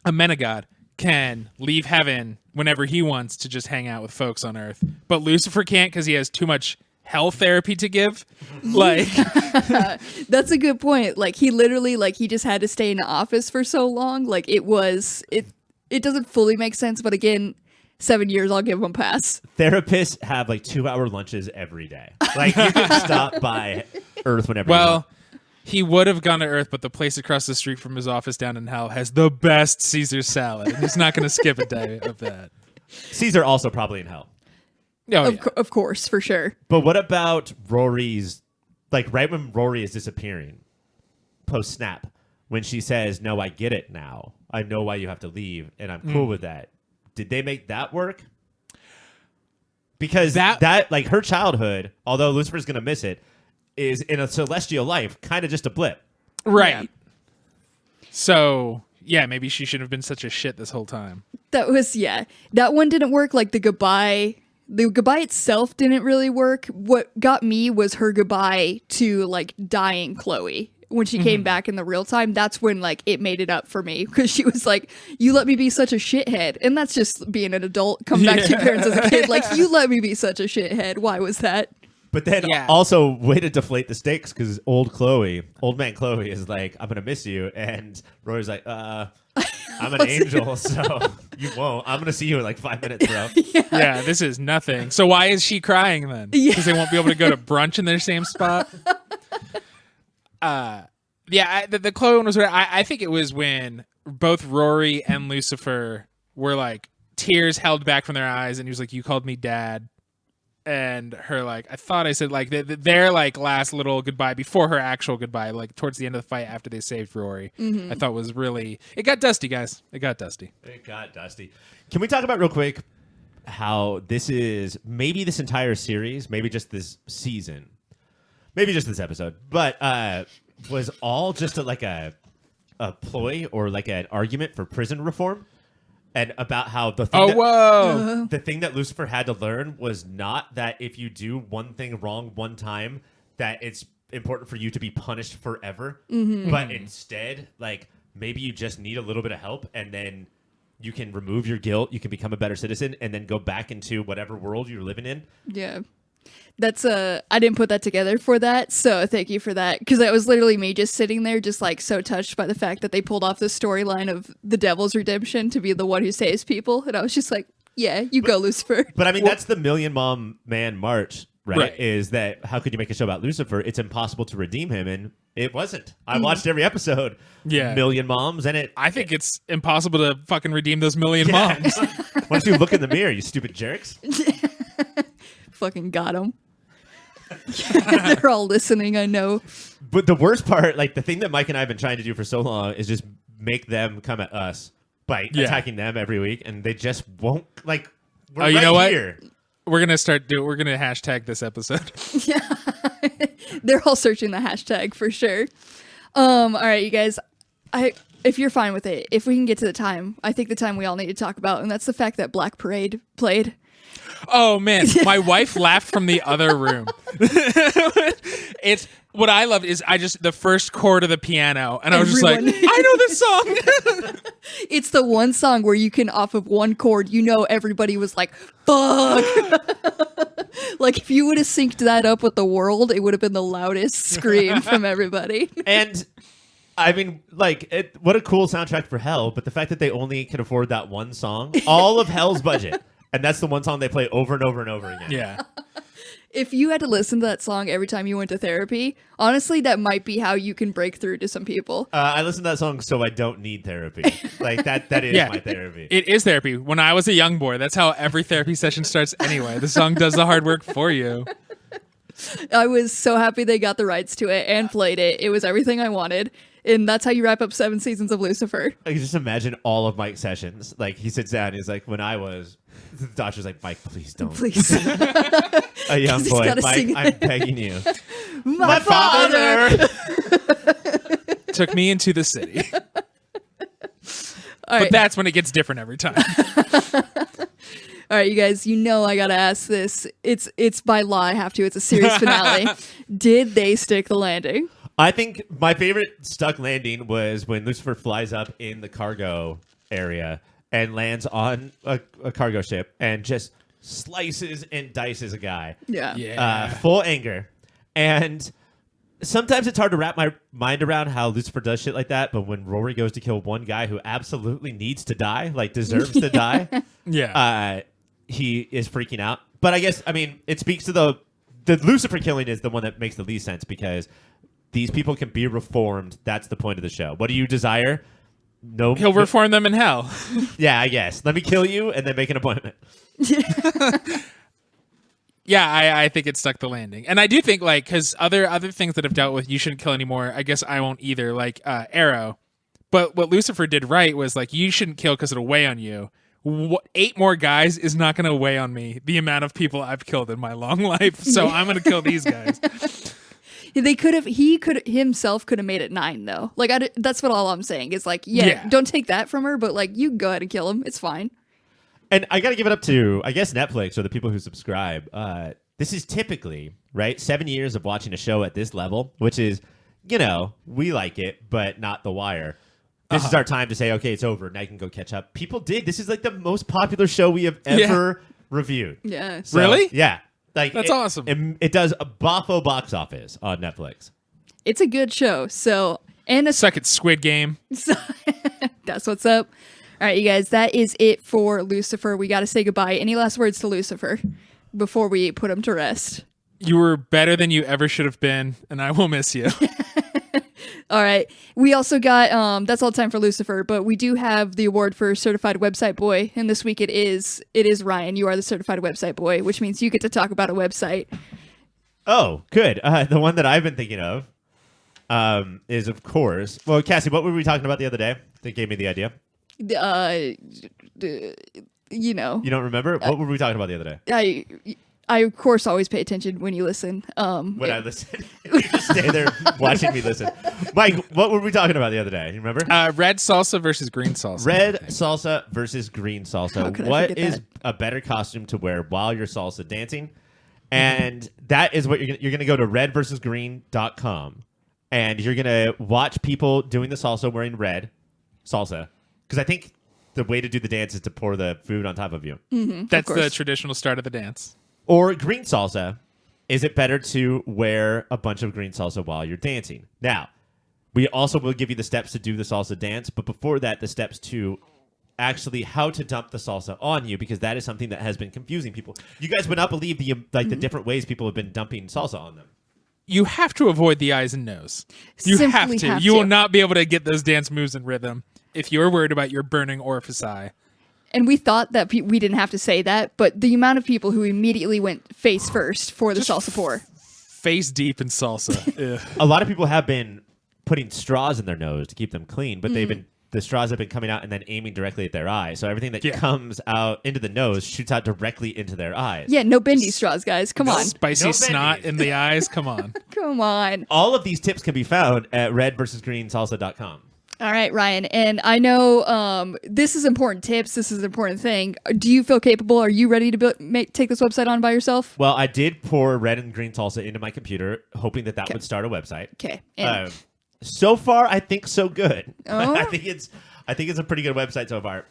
a Menagod, can leave heaven whenever he wants to just hang out with folks on Earth. But Lucifer can't because he has too much hell therapy to give. Like, that's a good point. Like, he literally, like, he just had to stay in the office for so long. Like, it doesn't fully make sense. But again, 7 years, I'll give him a pass. Therapists have like 2-hour lunches every day. Like, you can stop by Earth whenever you want. He would have gone to Earth, but the place across the street from his office down in hell has the best Caesar salad. He's not going to skip a day of that. Caesar also probably in hell. Oh, Of course, for sure. But what about Rory's, like right when Rory is disappearing, post-snap, when she says, no, I get it now. I know why you have to leave, and I'm cool with that. Did they make that work? Because that like her childhood, although Lucifer's going to miss it, is in a celestial life kind of just a blip. Right. Yeah. So, yeah, maybe she shouldn't have been such a shit this whole time. That one didn't work. Like, the goodbye itself didn't really work. What got me was her goodbye to, like, dying Chloe. When she came back in the real time, that's when, like, it made it up for me. Because she was like, you let me be such a shithead. And that's just being an adult. Come back to your parents as a kid. Like, you let me be such a shithead. Why was that? But then also way to deflate the stakes because old man Chloe is like, I'm going to miss you. And Rory's like, I'm an angel, so you won't. I'm going to see you in like 5 minutes, bro. Yeah, this is nothing. So why is she crying then? Because they won't be able to go to brunch in their same spot? The Chloe one was where I think it was when both Rory and Lucifer were like tears held back from their eyes and he was like, you called me dad. And her like, I thought I said like their like last little goodbye before her actual goodbye, like towards the end of the fight after they saved Rory, I thought was really, it got dusty, guys. It got dusty. Can we talk about real quick how this is maybe this entire series, maybe just this season, maybe just this episode, but was all just a ploy or like an argument for prison reform? And about how the thing that Lucifer had to learn was not that if you do one thing wrong one time, that it's important for you to be punished forever. But instead, like, maybe you just need a little bit of help and then you can remove your guilt, you can become a better citizen, and then go back into whatever world you're living in. Yeah. That's I didn't put that together for that, so thank you for that, because that was literally me just sitting there just like so touched by the fact that they pulled off the storyline of the devil's redemption to be the one who saves people, and I was just like, yeah, go Lucifer. But I mean, that's the Million Man March right? Is that how could you make a show about Lucifer? It's impossible to redeem him, and it wasn't. I watched every episode. Yeah. Million moms, and I think it's impossible to fucking redeem those million moms. Why don't you look in the mirror, you stupid jerks? Fucking got them. They're all listening, I know. But the worst part, like the thing that Mike and I have been trying to do for so long is just make them come at us by attacking them every week, and they just won't. Like, we're you right know what? here. We're gonna hashtag this episode. Yeah. They're all searching the hashtag for sure. All right, you guys. If you're fine with it, if we can get to the time, I think the time we all need to talk about, and that's the fact that Black Parade played. Oh man, my wife laughed from the other room. It's what I loved is the first chord of the piano, and I was just like, I know this song. It's the one song where you can, off of one chord, everybody was like, fuck. Like if you would have synced that up with the world, it would have been the loudest scream from everybody. And I mean, like, what a cool soundtrack for Hell, but the fact that they only can afford that one song, all of Hell's budget. And that's the one song they play over and over and over again. Yeah. If you had to listen to that song every time you went to therapy, honestly, that might be how you can break through to some people. I listen to that song so I don't need therapy. Like, that is my therapy. It is therapy. When I was a young boy, that's how every therapy session starts anyway. The song does the hard work for you. I was so happy they got the rights to it and played it. It was everything I wanted. And that's how you wrap up 7 seasons of Lucifer. I can just imagine all of Mike's sessions. Like, he sits down and he's like, when I was... The doctor's like, Mike, please don't. Please. A young boy, Mike, I'm begging you. My father! Took me into the city. All right. But that's when it gets different every time. All right, you guys, I got to ask this. It's by law, I have to. It's a series finale. Did they stick the landing? I think my favorite stuck landing was when Lucifer flies up in the cargo area and lands on a cargo ship and just slices and dices a guy. Yeah. Full anger. And sometimes it's hard to wrap my mind around how Lucifer does shit like that, but when Rory goes to kill one guy who absolutely needs to die, like deserves to die, he is freaking out. But I guess, I mean, it speaks to the Lucifer killing is the one that makes the least sense because these people can be reformed. That's the point of the show. What do you desire? No, he'll reform them in hell. Yeah, I guess. Let me kill you and then make an appointment. Yeah, I think it stuck the landing. And I do think, like, because other things that I've dealt with, you shouldn't kill anymore. I guess I won't either, like Arrow. But what Lucifer did right was, like, you shouldn't kill because it'll weigh on you. 8 more guys is not going to weigh on me the amount of people I've killed in my long life. So I'm going to kill these guys. He himself could have made it 9 though. Like that's what all I'm saying is like, don't take that from her, but like you go ahead and kill him. It's fine. And I got to give it up to, I guess, Netflix or the people who subscribe. This is typically, right, 7 years of watching a show at this level, which is, we like it, but not The Wire. This is our time to say, okay, it's over. Now you can go catch up. People dig. This is like the most popular show we have ever reviewed. Yeah. So, really? Yeah. Like that's awesome. It does a boffo box office on Netflix. It's a good show. So, and a second Squid Game. That's what's up. All right, you guys, that is it for Lucifer. We got to say goodbye. Any last words to Lucifer before we put him to rest? You were better than you ever should have been, and I will miss you. All right. We also got, that's all the time for Lucifer, but we do have the award for Certified Website Boy, and this week it is Ryan. You are the Certified Website Boy, which means you get to talk about a website. Oh, good. The one that I've been thinking of is, of course, well, Cassie, what were we talking about the other day that gave me the idea? You know. You don't remember? What were we talking about the other day? I of course always pay attention when you listen. When I listen, you just stay there watching me listen. Mike, what were we talking about the other day? You remember? Red salsa versus green salsa. Red salsa versus green salsa. What is a better costume to wear while you're salsa dancing? And that is what you're going to go to redversusgreen.com and you're going to watch people doing the salsa wearing red salsa. Because I think the way to do the dance is to pour the food on top of you. Mm-hmm, That's the traditional start of the dance. Or green salsa. Is it better to wear a bunch of green salsa while you're dancing? Now, we also will give you the steps to do the salsa dance, but before that, the steps to actually how to dump the salsa on you, because that is something that has been confusing people. You guys would not believe the different ways people have been dumping salsa on them. You have to avoid the eyes and nose. You Simply have to. have You to. will not be able to get those dance moves in rhythm if you're worried about your burning orifice. And we thought that we didn't have to say that, but the amount of people who immediately went face first for the salsa pour. Face deep in salsa. Ugh. A lot of people have been putting straws in their nose to keep them clean, but the straws have been coming out and then aiming directly at their eyes. So everything that comes out into the nose shoots out directly into their eyes. Yeah, no bendy straws, guys. Come on. Spicy No snot bendies. in the eyes. Come on. Come on. All of these tips can be found at redversusgreensalsa.com. All right, Ryan. And I know this is important tips. This is an important thing. Do you feel capable? Are you ready to take this website on by yourself? Well, I did pour red and green salsa into my computer, hoping that would start a website. Okay. So far, I think so good. Oh? I think it's a pretty good website so far.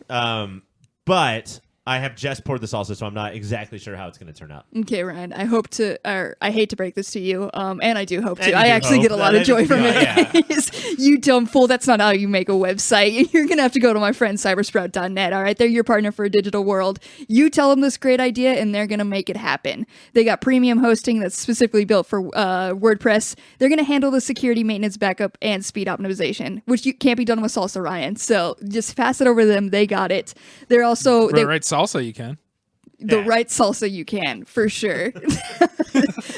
But I have just poured the salsa, so I'm not exactly sure how it's going to turn out. Okay, Ryan. I hate to break this to you, and I do hope to. And you I do actually hope get a lot of that joy it- from yeah, it. You dumb fool. That's not how you make a website. You're going to have to go to my friend cybersprout.net. All right, they're your partner for a digital world. You tell them this great idea, and they're going to make it happen. They got premium hosting that's specifically built for WordPress. They're going to handle the security, maintenance, backup, and speed optimization, which you can't be done with Salsa, Ryan. So just pass it over to them. They got it. They're also... Right salsa, you can. The right salsa you can, for sure.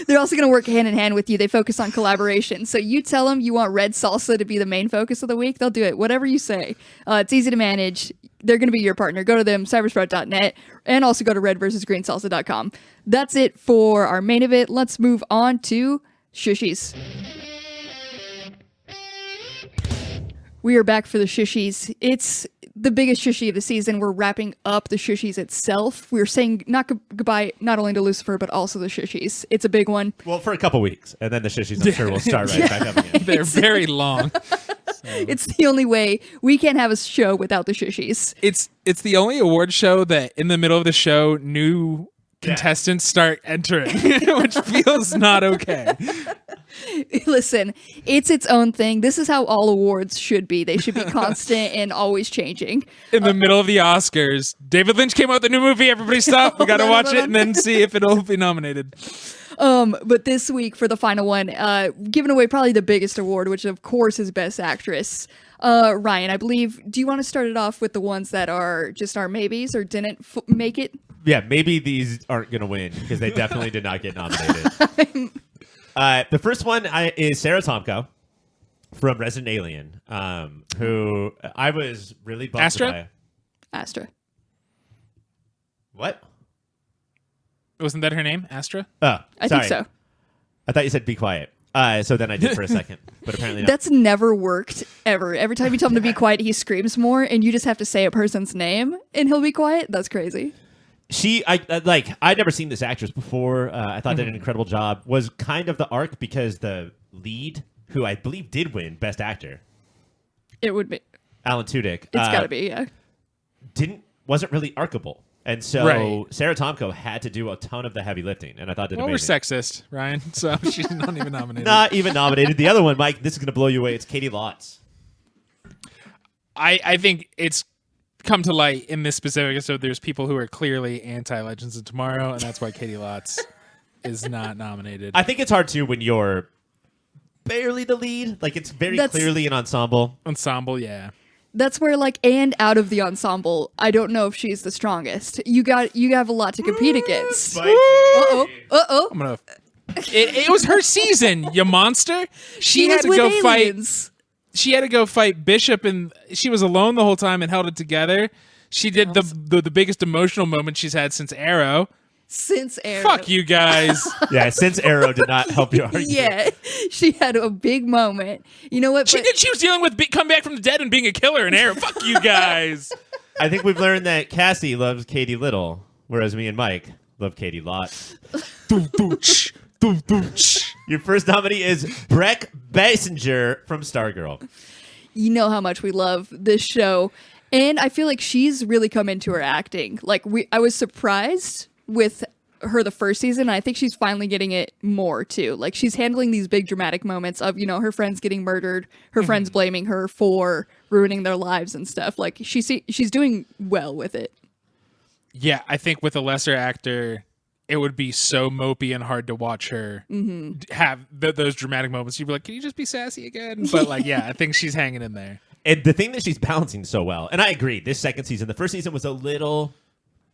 They're also going to work hand in hand with you. They focus on collaboration. So you tell them you want red salsa to be the main focus of the week. They'll do it. Whatever you say. It's easy to manage. They're going to be your partner. Go to them, cybersprout.net, and also go to redversusgreensalsa.com. That's it for our main event. Let's move on to Shushies. We are back for the Shushies. It's the biggest Shushie of the season. We're wrapping up the Shushies itself. We're saying goodbye not only to Lucifer, but also the Shushies. It's a big one. Well, for a couple weeks, and then the Shushies, I'm sure, will start right back up again. They're very long. It's the only way. We can't have a show without the Shushies. It's the only award show that in the middle of the show new contestants start entering, which feels not okay. Listen, it's its own thing. This is how all awards should be. They should be constant and always changing. In the middle of the Oscars, David Lynch came out with a new movie. Everybody stop. We got to watch it and then see if it'll be nominated. But this week for the final one, giving away probably the biggest award, which of course is Best Actress. Ryan, I believe, do you want to start it off with the ones that are just our maybes or didn't make it? Yeah, maybe these aren't going to win because they definitely did not get nominated. The first one is Sarah Tomko from Resident Alien, who I was really bummed Astra? by. Astra. What? Wasn't that her name? Astra? Oh, I sorry. think so. I thought you said be quiet. So then I did for a second, but apparently not. That's never worked, ever. Every time you tell him to be quiet, he screams more, and you just have to say a person's name, and he'll be quiet. That's crazy. I'd never seen this actress before. I thought did an incredible job. Was kind of the arc because the lead, who I believe did win Best Actor, It would be. Alan Tudyk, It's got to be, yeah. wasn't really arcable, and so Right. Sarah Tomko had to do a ton of the heavy lifting, and I thought did Well, we're amazing. sexist, Ryan, so she's not even nominated. Not even nominated. The other one, Mike, this is going to blow you away. It's Katie Lotz. I think it's come to light in this specific episode. There's people who are clearly anti-Legends of Tomorrow, and that's why Katie Lotz is not nominated. I think it's hard too when you're barely the lead. Like it's very clearly an ensemble. Ensemble, yeah. That's where, and out of the ensemble, I don't know if she's the strongest. You have a lot to compete against. Uh-oh. I'm gonna. It was her season, you monster. She had was to with go fight. aliens. She had to go fight Bishop, and she was alone the whole time and held it together. She did the biggest emotional moment she's had since Arrow. Since Arrow. Fuck you guys. Yeah, since Arrow did not help you argue. Yeah, she had a big moment. You know what? She was dealing with come back from the dead and being a killer in Arrow. Fuck you guys. I think we've learned that Cassie loves Katie Little, whereas me and Mike love Katie Lotz. Your first nominee is Breck Bassinger from Stargirl. You know how much we love this show. And I feel like she's really come into her acting. I was surprised with her the first season. I think she's finally getting it more too. Like she's handling these big dramatic moments of, her friends getting murdered, her friends blaming her for ruining their lives and stuff. Like she's doing well with it. Yeah, I think with a lesser actor, it would be so mopey and hard to watch her have those dramatic moments. You'd be like, can you just be sassy again? But I think she's hanging in there. And the thing that she's balancing so well, and I agree, this second season, the first season was a little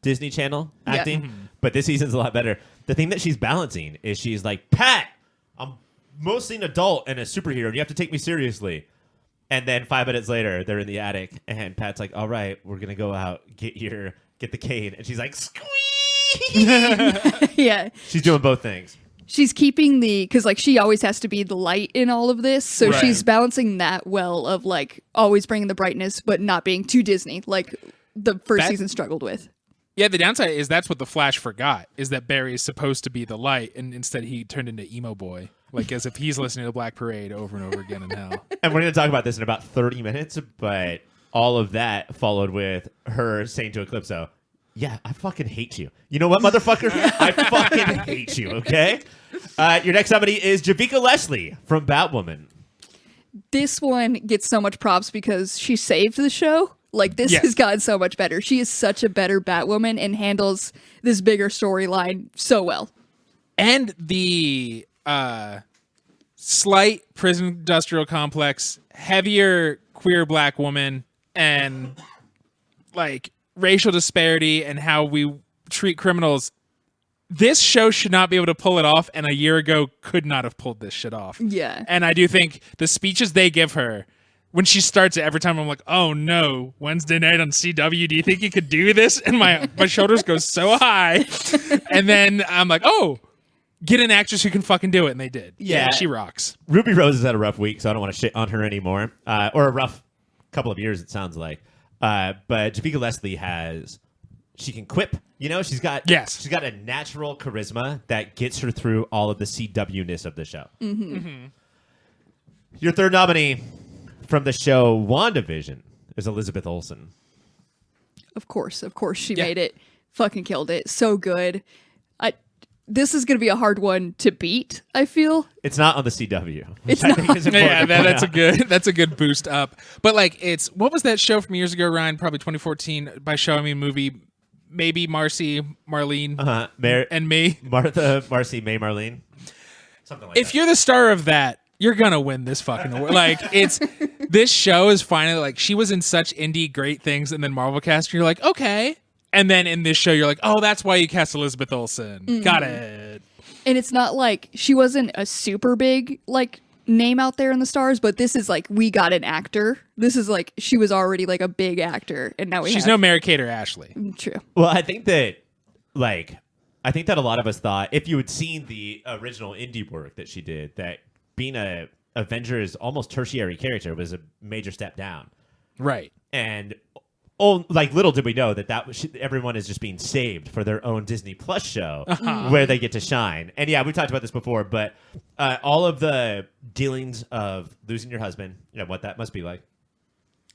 Disney Channel acting, but this season's a lot better. The thing that she's balancing is she's like, Pat, I'm mostly an adult and a superhero, and you have to take me seriously. And then 5 minutes later, they're in the attic, and Pat's like, all right, we're going to go out, get the cane. And she's like, squeeze! Yeah. She's doing both things. She's keeping because she always has to be the light in all of this, so Right. she's balancing that well of always bringing the brightness but not being too Disney like the first season struggled with. Yeah, the downside is that's what the Flash forgot, is that Barry is supposed to be the light, and instead he turned into emo boy, as if he's listening to Black Parade over and over again in hell. And we're going to talk about this in about 30 minutes, but all of that followed with her saying to Eclipso, yeah, I fucking hate you. You know what, motherfucker? I fucking hate you, okay? Your next nominee is Javicia Leslie from Batwoman. This one gets so much props because she saved the show. This Yes. has gotten so much better. She is such a better Batwoman and handles this bigger storyline so well. And the slight prison industrial complex, heavier queer black woman, and racial disparity and how we treat criminals. This show should not be able to pull it off, and a year ago could not have pulled this shit off. Yeah. And I do think the speeches they give her, when she starts it, every time I'm like, oh no, Wednesday night on CW, do you think you could do this? And my shoulders go so high. And then I'm like, oh, get an actress who can fucking do it. And they did. Yeah. She rocks. Ruby Rose has had a rough week, so I don't want to shit on her anymore. Or a rough couple of years, it sounds like. But Javicia Leslie she can quip. She's got a natural charisma that gets her through all of the CW-ness of the show. Your third nominee from the show WandaVision is Elizabeth Olsen. Of course, she made it. Fucking killed it. So good. This is going to be a hard one to beat, I feel. It's not on the CW. It's I think not. is important to point out. that's a good boost up. But what was that show from years ago, Ryan? Probably 2014. By show I mean movie. Maybe Marcy, Marlene, and me. Martha, Marcy, May, Marlene. Something like that. If you're the star of that, you're gonna win this fucking award. This show is finally she was in such indie great things, and then Marvel cast, and you're like, okay. And then in this show, you're like, oh, that's why you cast Elizabeth Olsen. Got it. And it's not she wasn't a super big name out there in the stars, but this is we got an actor. This is she was already a big actor, and now she's no Mary-Kate or Ashley. True. Well, I think that a lot of us thought if you had seen the original indie work that she did, that being a Avengers almost tertiary character was a major step down. Right. And little did we know that everyone is just being saved for their own Disney Plus show where they get to shine. And yeah, we've talked about this before, but all of the dealings of losing your husband, what that must be like.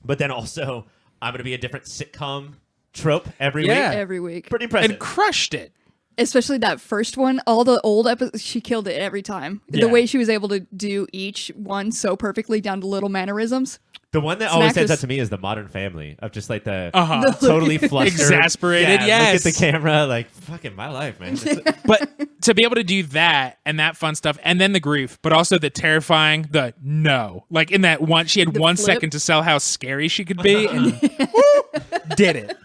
But then also, I'm going to be a different sitcom trope every week. Every week. Pretty impressive. And crushed it. Especially that first one, all the old episodes, she killed it every time. Yeah. The way she was able to do each one so perfectly down to little mannerisms. The one that always stands out to me is the Modern Family of just the totally flustered, exasperated. Yes, look at the camera, fucking my life, man. But to be able to do that and that fun stuff, and then the grief, but also the terrifying, the no, in that one, she had 1 second to sell how scary she could be, and did it.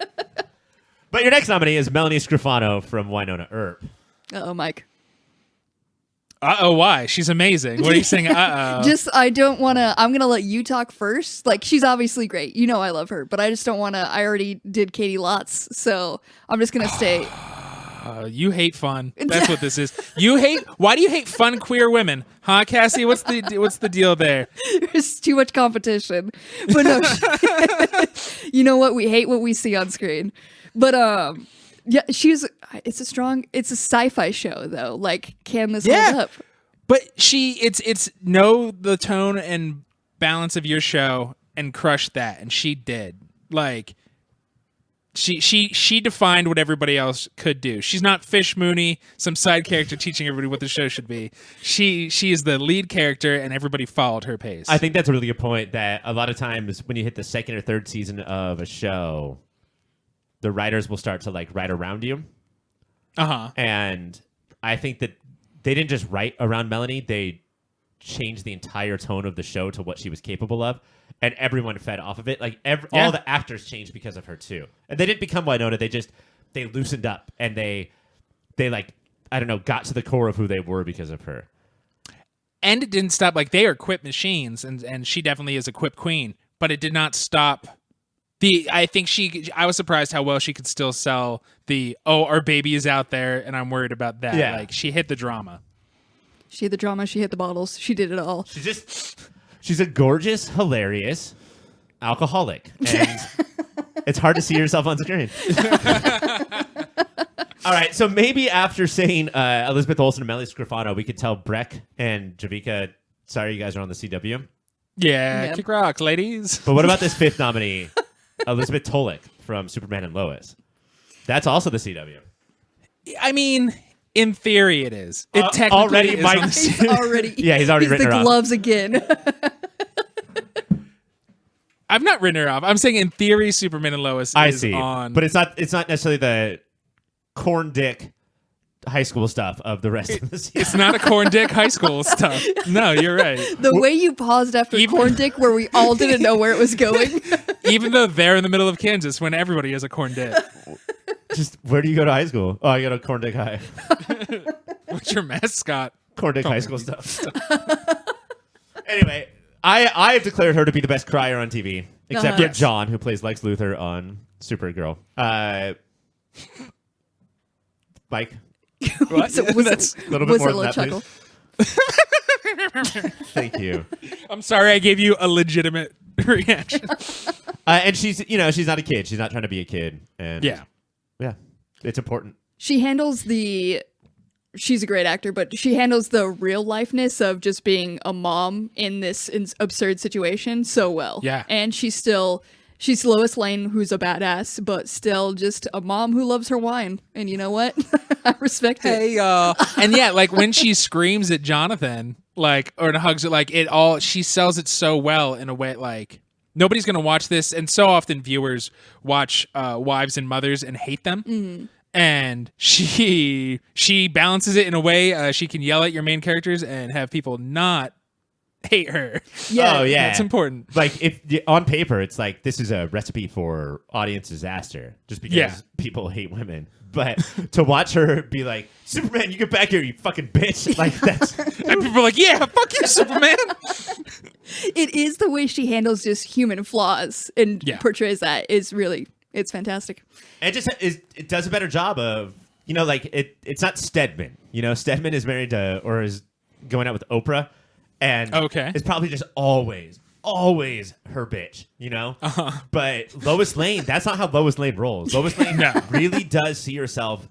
But your next nominee is Melanie Griffano from Wynonna Earp. Uh-oh, Mike. Uh-oh, why? She's amazing. What are you saying? Uh-oh. Just, I don't want to, I'm going to let you talk first. She's obviously great. I love her, but I just don't want to, I already did Katie Lotz, so I'm just going to stay. You hate fun. That's what this is. Why do you hate fun queer women? Huh, Cassie? What's the deal there? There's too much competition. But no, you know what? We hate what we see on screen. But, yeah, it's a sci-fi show though. Can this hold up? But it's know the tone and balance of your show and crush that, and she did. She defined what everybody else could do. She's not Fish Mooney, some side character teaching everybody what the show should be. She is the lead character, and everybody followed her pace. I think that's a really good point, that a lot of times when you hit the second or third season of a show, the writers will start to like write around you. And I think that they didn't just write around Melanie, they changed the entire tone of the show to what she was capable of, and everyone fed off of it. Like all the actors changed because of her too, and they didn't become Wynonna. They loosened up, and they like, I don't know, got to the core of who they were because of her. And it didn't stop. Like, they are equipped machines, and she definitely is a equipped queen, but it did not stop. I was surprised how well she could still sell our baby is out there and I'm worried about that. Yeah. Like, she hit the drama. She hit the drama. She hit the bottles. She did it all. She's a gorgeous, hilarious alcoholic, and it's hard to see yourself on screen. All right, so maybe after saying Elizabeth Olsen and Melanie Griffano, we could tell Breck and Javika, sorry you guys are on the CW. Yeah, kick rocks, ladies. But what about this fifth nominee, Elizabeth Tolik from Superman and Lois? That's also the CW. I mean, in theory, it is. It technically already is. might- He's already He's already written the her off. gloves again. I've not written her off. I'm saying in theory, Superman and Lois is on. But it's not necessarily the corn dick high school stuff of the rest of the season. It's not a corn dick high school stuff. No, you're right. The way you paused after corn dick, where we all didn't know where it was going. Even though they're in the middle of Kansas when everybody has a corn dick. Just, where do you go to high school? Oh, I go to Corn Dick High. What's your mascot? Corn Dick High School stuff. Anyway, I have declared her to be the best crier on TV, except for John, who plays Lex Luthor on Supergirl. Mike? What? That's a little bit more than that, chuckle. please. Thank you. I'm sorry I gave you a legitimate reaction. And she's not a kid. She's not trying to be a kid. And yeah, it's important. She handles she's a great actor, but she handles the real lifeness of just being a mom in this absurd situation so well. Yeah. And she's Lois Lane, who's a badass, but still just a mom who loves her wine. And you know what? I respect it. Hey, y'all. And yeah, like when she screams at Jonathan, like, or hugs it, like she sells it so well in a way, like, nobody's going to watch this. And so often viewers watch Wives and Mothers and hate them. Mm-hmm. And she balances it in a way she can yell at your main characters and have people not hate her. Yeah. Oh, yeah. That's important. Like, if on paper, it's like, this is a recipe for audience disaster, just because people hate women. But to watch her be like, Superman, you get back here, you fucking bitch. Like, that's... And people are like, yeah, fuck you, Superman. It is the way she handles just human flaws and portrays that is really... It's fantastic. And it does a better job of, like, it's not Stedman. Stedman is married to, or is going out with Oprah, and it's probably just always her bitch, But Lois Lane, that's not how Lois Lane rolls. Lois Lane really does see herself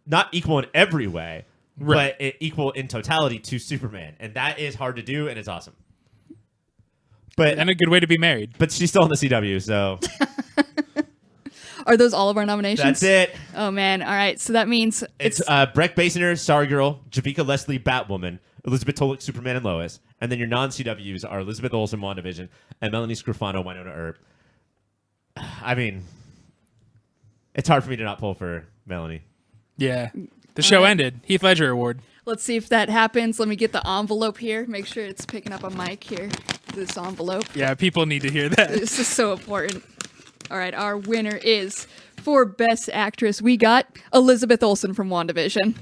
not equal in every way, but equal in totality to Superman. And that is hard to do, and it's awesome. And a good way to be married. But she's still on the CW, so... Are those all of our nominations? That's it. Oh, man. All right. So that means it's Breck Bassinger, Stargirl, Javika Leslie, Batwoman, Elizabeth Tolik, Superman and Lois. And then your non-CWs are Elizabeth Olsen, WandaVision, and Melanie Griffano, Wynonna Earp. I mean, it's hard for me to not pull for Melanie. Yeah. The show ended. Heath Ledger Award. Let's see if that happens. Let me get the envelope here. Make sure it's picking up a mic here. This envelope. Yeah, people need to hear that. This is so important. All right, our winner is, for Best Actress, we got Elizabeth Olsen from WandaVision.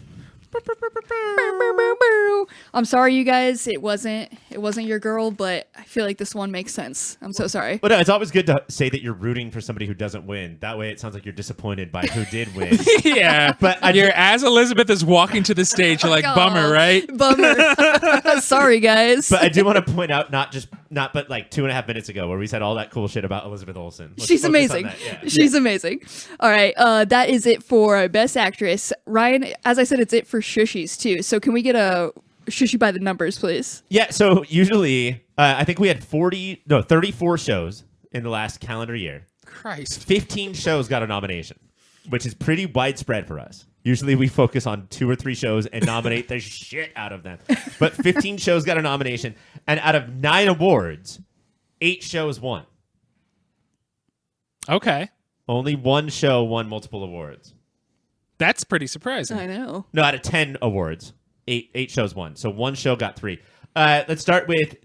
I'm sorry, you guys. It wasn't your girl, but I feel like this one makes sense. I'm so sorry. But no, it's always good to say that you're rooting for somebody who doesn't win. That way, it sounds like you're disappointed by who did win. Yeah, but as Elizabeth is walking to the stage, you're like, bummer, right? Bummer. Sorry, guys. But I do want to point out, but like 2.5 minutes ago, where we said all that cool shit about Elizabeth Olsen. She's amazing. She's amazing. All right, that is it for Best Actress. Ryan, as I said, it's it for Shushies too. So can we get a Shushie by the numbers, please? Yeah. So usually, I think we had 34 shows in the last calendar year. Christ. 15 shows got a nomination, which is pretty widespread for us. Usually we focus on 2 or 3 shows and nominate the shit out of them. But 15 shows got a nomination, and out of 9 awards, 8 shows won. Okay. Only 1 show won multiple awards. That's pretty surprising. I know. No, out of 10 awards, 8 shows won. So 1 show got 3. Let's start with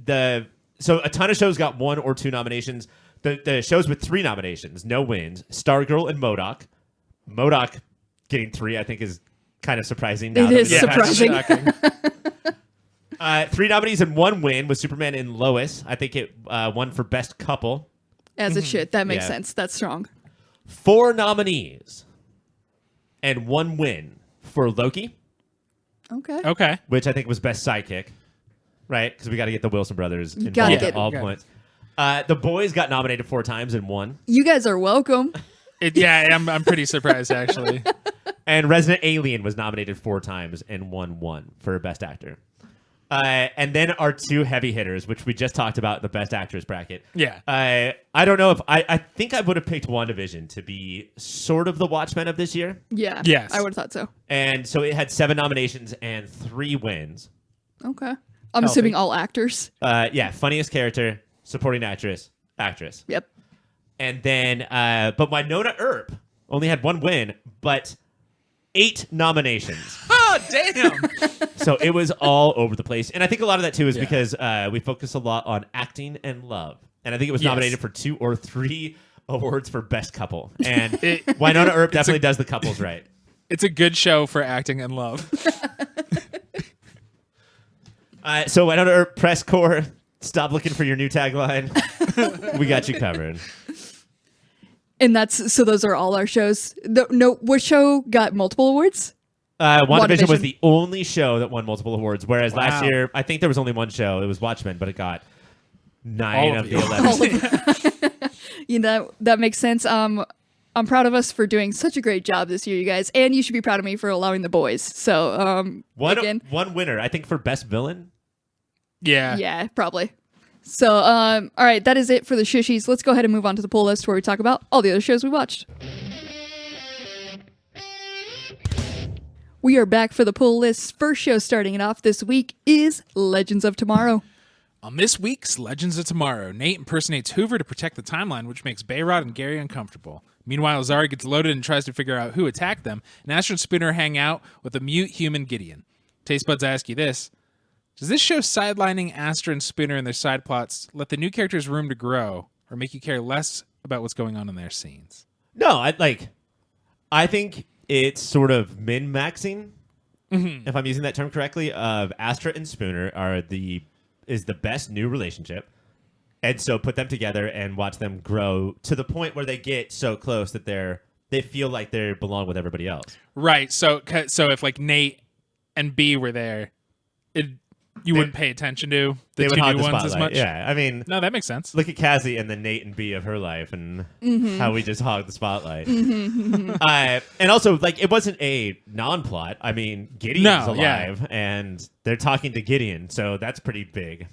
so a ton of shows got 1 or 2 nominations. The shows with 3 nominations, no wins. Stargirl and MODOK. MODOK getting 3, I think, is kind of surprising. It is surprising. 3 nominees and 1 win was Superman and Lois. I think it won for Best Couple. As it should. That makes Yeah. sense. That's strong. 4 nominees and 1 win for Loki, Okay. which I think was Best Sidekick, right? Because we got to get the Wilson brothers gotta involved get at all it. points. The Boyz got nominated 4 times and won. You guys are welcome. I'm pretty surprised, actually. And Resident Alien was nominated 4 times and won 1 for Best Actor. And then our 2 heavy hitters, which we just talked about in the Best Actress bracket. Yeah. I don't know if I think I would have picked WandaVision to be sort of the Watchmen of this year. Yeah. Yes. I would have thought so. And so it had 7 nominations and 3 wins. Okay. I'm Healthy. assuming all actors. Funniest character, supporting actress. Yep. And then, but Wynonna Earp only had 1 win, but 8 nominations. Oh, damn. So it was all over the place. And I think a lot of that, too, is because we focus a lot on acting and love. And I think it was nominated for 2 or 3 awards for Best Couple. And Wynonna Earp definitely does the couples right. It's a good show for acting and love. So Wynonna Earp, press corps, stop looking for your new tagline. We got you covered. And so those are all our shows. What show got multiple awards? WandaVision was the only show that won multiple awards, whereas last Wow. year, I think there was only 1 show. It was Watchmen, but it got 9 All of of the you. 11. That makes sense. I'm proud of us for doing such a great job this year, you guys. And you should be proud of me for allowing the Boyz. So, one winner, I think, for Best Villain. Yeah. yeah, probably. So, all right, that is it for the Shushies. Let's go ahead and move on to the pull list where we talk about all the other shows we watched. We are back for the pull list. First show starting it off this week is Legends of Tomorrow. On this week's Legends of Tomorrow, Nate impersonates Hoover to protect the timeline, which makes Bayrod and Gary uncomfortable. Meanwhile, Zari gets loaded and tries to figure out who attacked them, and Astra and Spooner hang out with a mute human Gideon. Taste buds, I ask you this. Does this show sidelining Astra and Spooner and their side plots let the new characters room to grow, or make you care less about what's going on in their scenes? No, I think it's sort of min-maxing, if I'm using that term correctly, of Astra and Spooner is the best new relationship. And so put them together and watch them grow to the point where they get so close that they feel like they belong with everybody else. Right. So if like Nate and B were there, you wouldn't pay attention to the They would two hog new the ones as spotlight. much. Yeah, I mean, No, that makes sense. look at Cassie and the Nate and B of her life and how we just hog the spotlight. And also, it wasn't a non-plot. I mean, Gideon's alive, and they're talking to Gideon, so that's pretty big.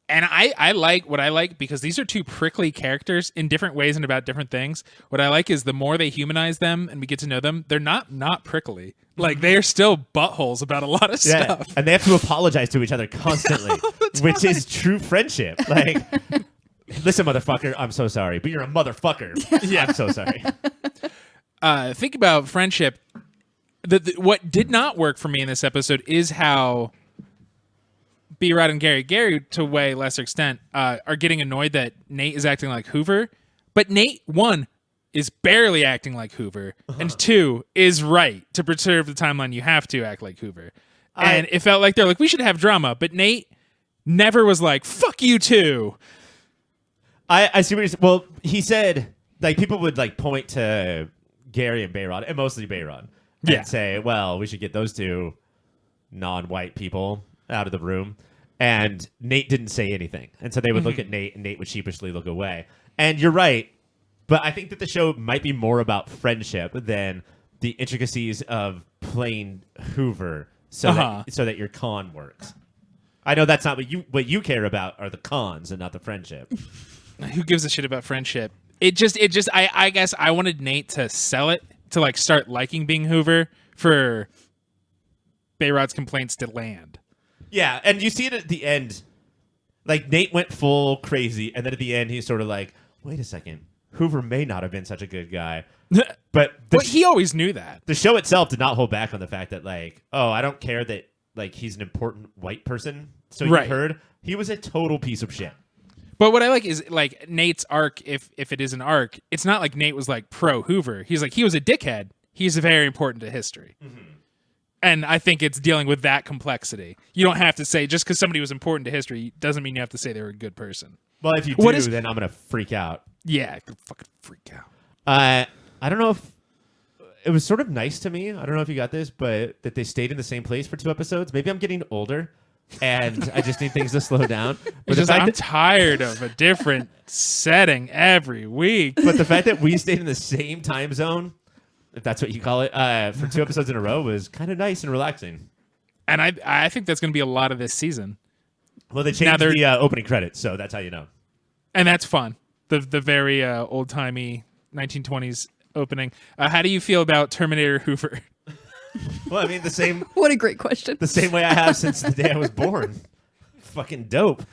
And I like what I like because these are 2 prickly characters in different ways and about different things. What I like is the more they humanize them and we get to know them, they're not prickly. Like they are still buttholes about a lot of stuff. And they have to apologize to each other constantly, which is true friendship. Like, listen, motherfucker, I'm so sorry, but you're a motherfucker. Yeah, I'm so sorry. Think about friendship. What did not work for me in this episode is how B-Rod and Gary, to way lesser extent, are getting annoyed that Nate is acting like Hoover. But Nate, 1, is barely acting like Hoover, and 2, is right. To preserve the timeline, you have to act like Hoover. And it felt like they're like, we should have drama. But Nate never was like, fuck you too. I see what you're saying. Well, he said, people would, point to Gary and Bayrod, and mostly Bayrod, and say, well, we should get those 2 non-white people out of the room. And Nate didn't say anything. And so they would look at Nate, and Nate would sheepishly look away. And you're right. But I think that the show might be more about friendship than the intricacies of playing Hoover so that your con works. I know that's not what you care about are the cons and not the friendship. Who gives a shit about friendship? It just I guess I wanted Nate to sell it, to like start liking being Hoover for Bayrod's complaints to land. Yeah, and you see it at the end. Like, Nate went full crazy, and then at the end, he's sort of like, wait a second. Hoover may not have been such a good guy. But he always knew that. The show itself did not hold back on the fact that, like, oh, I don't care that, like, he's an important white person. So you heard he was a total piece of shit. But what I like is, like, Nate's arc, if it is an arc, it's not like Nate was, like, pro-Hoover. He's like, he was a dickhead. He's very important to history. Mm-hmm. And I think it's dealing with that complexity. You don't have to say, just because somebody was important to history doesn't mean you have to say they were a good person. Well, if you do, then I'm going to freak out. Yeah, fucking freak out. I don't know if... It was sort of nice to me. I don't know if you got this, but that they stayed in the same place for 2 episodes. Maybe I'm getting older, and I just need things to slow down. But I'm tired of a different setting every week. But the fact that we stayed in the same time zone, if that's what you call it, for 2 episodes in a row was kind of nice and relaxing. And I think that's going to be a lot of this season. Well, they changed the opening credits, so that's how you know. And that's fun. The very old-timey 1920s opening. How do you feel about Terminator Hoover? Well, I mean, the same... What a great question. The same way I have since the day I was born. Fucking dope.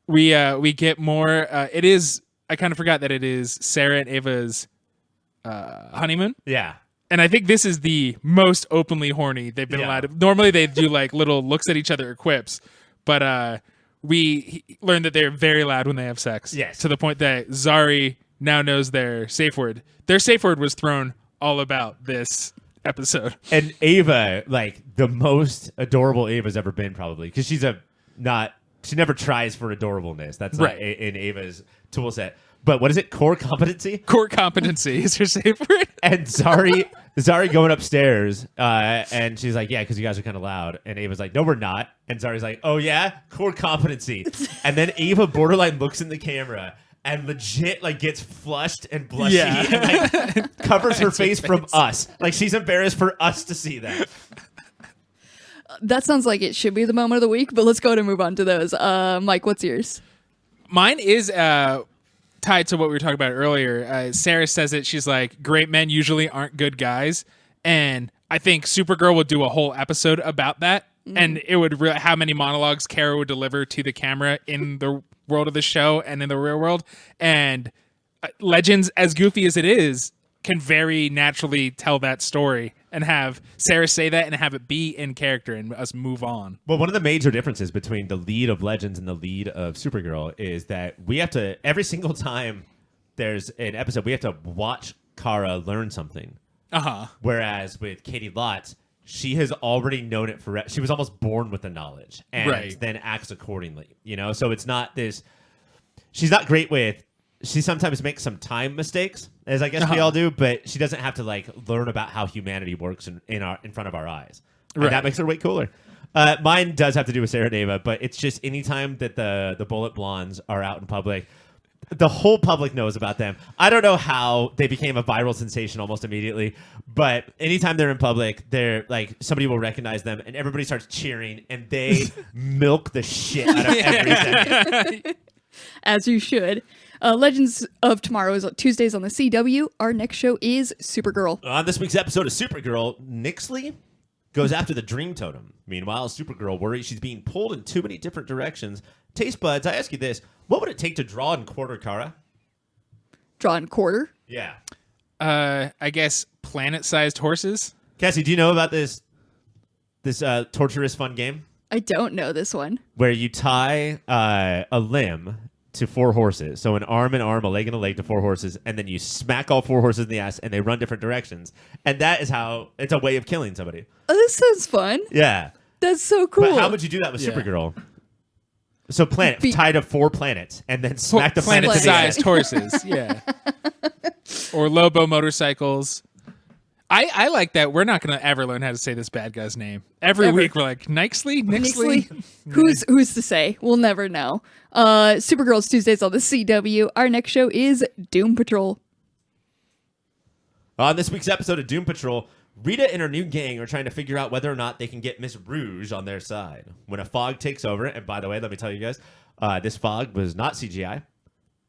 We get more... it is... I kind of forgot that it is Sarah and Ava's honeymoon. Yeah. And I think this is the most openly horny they've been allowed to. Normally they do like little looks at each other or quips, but we learned that they're very loud when they have sex. Yes. To the point that Zari now knows their safe word. Their safe word was thrown all about this episode. And Ava, like the most adorable Ava's ever been, probably, because she never tries for adorableness. That's not in Ava's tool set. But what is it? Core competency? Core competency is her safe word. And Zari going upstairs, and she's like, yeah, because you guys are kind of loud. And Ava's like, no, we're not. And Zari's like, oh, yeah? Core competency. And then Ava borderline looks in the camera and legit like gets flushed and blushy and like, covers her face from us. Like, she's embarrassed for us to see that. That sounds like it should be the moment of the week, but let's go ahead and move on to those. Mike, what's yours? Mine is tied to what we were talking about earlier. Sarah says it. She's like, great men usually aren't good guys. And I think Supergirl would do a whole episode about that. And it would how many monologues Kara would deliver to the camera in the world of the show and in the real world. And Legends, as goofy as it is, can very naturally tell that story and have Sarah say that and have it be in character and us move on. Well, one of the major differences between the lead of Legends and the lead of Supergirl is that we have to, every single time there's an episode, we have to watch Kara learn something. Uh-huh. Whereas with Katie Lotz, she has already known it forever. She was almost born with the knowledge and then acts accordingly, you know? So it's not this, she's not great with, she sometimes makes some time mistakes, as I guess we all do, but she doesn't have to like learn about how humanity works in front of our eyes. And that makes her way cooler. Mine does have to do with Sarah and Ava, but it's just anytime that the Bullet Blondes are out in public, the whole public knows about them. I don't know how they became a viral sensation almost immediately, but anytime they're in public, they're like somebody will recognize them and everybody starts cheering and they milk the shit out of every second. As you should. Legends of Tomorrow is Tuesdays on the CW. Our next show is Supergirl. On this week's episode of Supergirl, Nixley goes after the Dream Totem. Meanwhile, Supergirl worries she's being pulled in too many different directions. Taste buds, I ask you this. What would it take to draw and quarter Kara? Draw and quarter? Yeah. I guess planet-sized horses. Cassie, do you know about this torturous fun game? I don't know this one. Where you tie a limb to 4 horses. So an arm and arm, a leg and a leg to 4 horses, and then you smack all 4 horses in the ass and they run different directions. And that is how it's a way of killing somebody. Oh, this sounds fun. Yeah. That's so cool. But how would you do that with Supergirl? So tie to 4 planets and then smack the planet-sized horses. Yeah. Or Lobo motorcycles. I like that. We're not going to ever learn how to say this bad guy's name. Every week we're like, Nixley? Who's to say? We'll never know. Supergirl's Tuesdays on the CW. Our next show is Doom Patrol. On this week's episode of Doom Patrol, Rita and her new gang are trying to figure out whether or not they can get Miss Rouge on their side. When a fog takes over, and by the way, let me tell you guys, this fog was not CGI.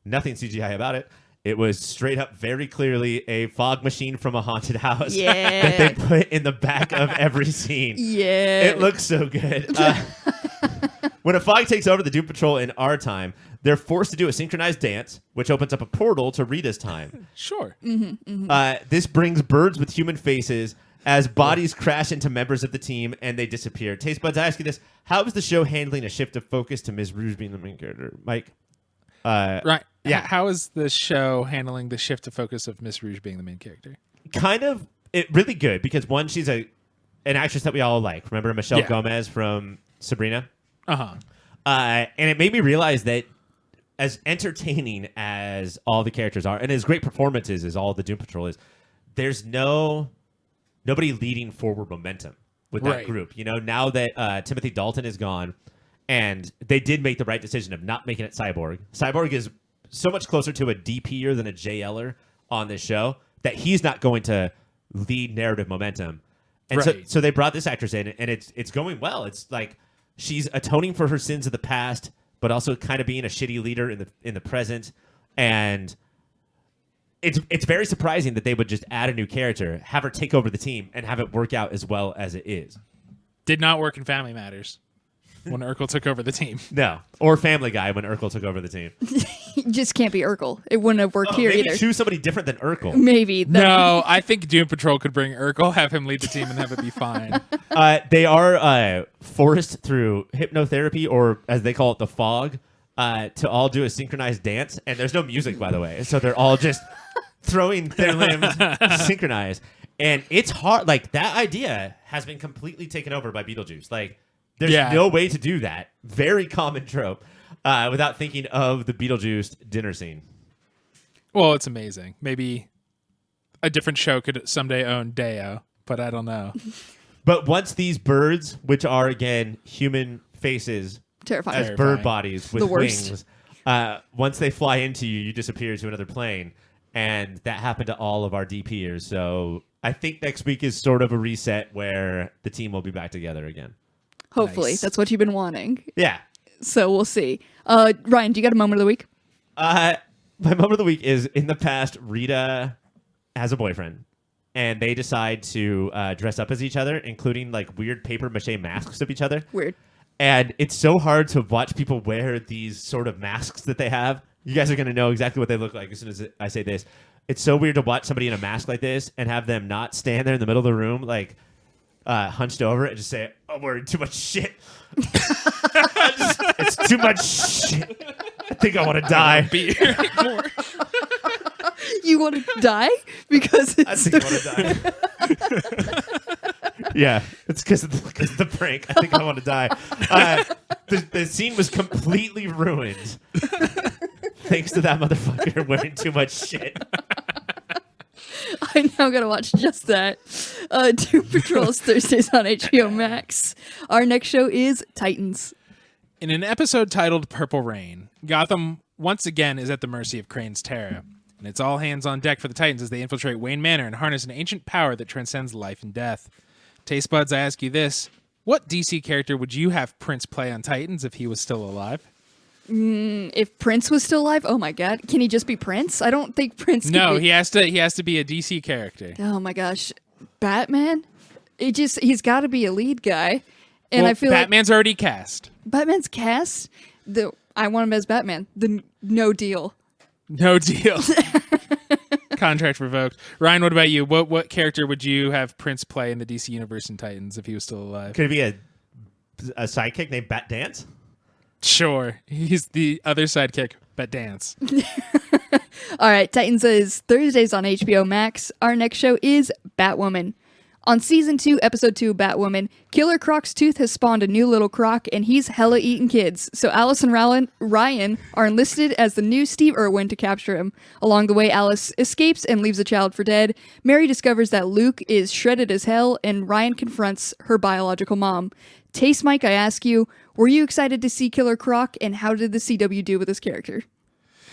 Nothing CGI about it. It was straight up very clearly a fog machine from a haunted house that they put in the back of every scene. Yeah. It looks so good. When a fog takes over the Doom Patrol in our time, they're forced to do a synchronized dance, which opens up a portal to Rita's time. Sure. This brings birds with human faces as bodies crash into members of the team and they disappear. Taste Buds, I ask you this. How is the show handling a shift of focus to Ms. Rouge being the main character? Mike? Right. Yeah. How is the show handling the shift of focus of Miss Rouge being the main character? Kind of really good because, one, she's an actress that we all like. Remember Michelle Gomez from Sabrina? Uh-huh. And it made me realize that as entertaining as all the characters are, and as great performances as all the Doom Patrol is, there's nobody leading forward momentum with that group. You know, now that Timothy Dalton is gone, and they did make the right decision of not making it Cyborg. Cyborg is so much closer to a DPer than a JLer on this show that he's not going to lead narrative momentum. And so they brought this actress in, and it's going well. It's like she's atoning for her sins of the past, but also kind of being a shitty leader in the present. And it's very surprising that they would just add a new character, have her take over the team, and have it work out as well as it is. Did not work in Family Matters when Urkel took over the team. No. Or Family Guy when Urkel took over the team. It just can't be Urkel. It wouldn't have worked here maybe either. choose somebody different than Urkel. Maybe. No, I think Doom Patrol could bring Urkel, have him lead the team, and have it be fine. They are forced through hypnotherapy, or as they call it, the fog, to all do a synchronized dance. And there's no music, by the way. So they're all just throwing their limbs synchronized. And it's hard. Like, that idea has been completely taken over by Beetlejuice. Like, there's no way to do that. Very common trope without thinking of the Beetlejuice dinner scene. Well, it's amazing. Maybe a different show could someday own Deo, but I don't know. But once these birds, which are, again, human faces Terrifying. as bird bodies with The worst. wings, once they fly into you, you disappear to another plane. And that happened to all of our DPers. So I think next week is sort of a reset where the team will be back together again. Hopefully. Nice. That's what you've been wanting. Yeah. So we'll see. Ryan, do you got a moment of the week? My moment of the week is, in the past, Rita has a boyfriend. And they decide to dress up as each other, including like weird paper mache masks of each other. Weird. And it's so hard to watch people wear these sort of masks that they have. You guys are going to know exactly what they look like as soon as I say this. It's so weird to watch somebody in a mask like this and have them not stand there in the middle of the room, like hunched over and just say, "Oh, we're in too much shit." It's too much shit. I think I want to die. Be here anymore. You want to die? Because I it's think I want to die. Yeah, it's because of the prank. I think I want to die. The scene was completely ruined thanks to that motherfucker wearing too much shit. I now gotta watch just that. Doom Patrol's Thursdays on HBO Max. Our next show is Titans. In an episode titled Purple Rain, Gotham once again is at the mercy of Crane's terror, and it's all hands on deck for the Titans as they infiltrate Wayne Manor and harness an ancient power that transcends life and death. Taste Buds, I ask you this. What DC character would you have Prince play on Titans if he was still alive? If Prince was still alive, oh my god, can he just be Prince? I don't think Prince can No, be... he has to be a DC character. Oh my gosh. Batman? He's got to be a lead guy. And Well, I feel Batman's already cast. like Batman's cast, I want him as Batman. No deal. No deal. Contract revoked. Ryan, what about you? What character would you have Prince play in the DC Universe in Titans if he was still alive? Could it be a sidekick named Bat Dance? Sure. He's the other sidekick, but dance. All right, Titans is Thursdays on HBO Max. Our next show is Batwoman. On Season 2, Episode 2 of Batwoman, Killer Croc's tooth has spawned a new little Croc, and he's hella eating kids. So Alice and Ryan are enlisted as the new Steve Irwin to capture him. Along the way, Alice escapes and leaves a child for dead. Mary discovers that Luke is shredded as hell, and Ryan confronts her biological mom. Taste Mike, I ask you, were you excited to see Killer Croc, and how did the CW do with this character?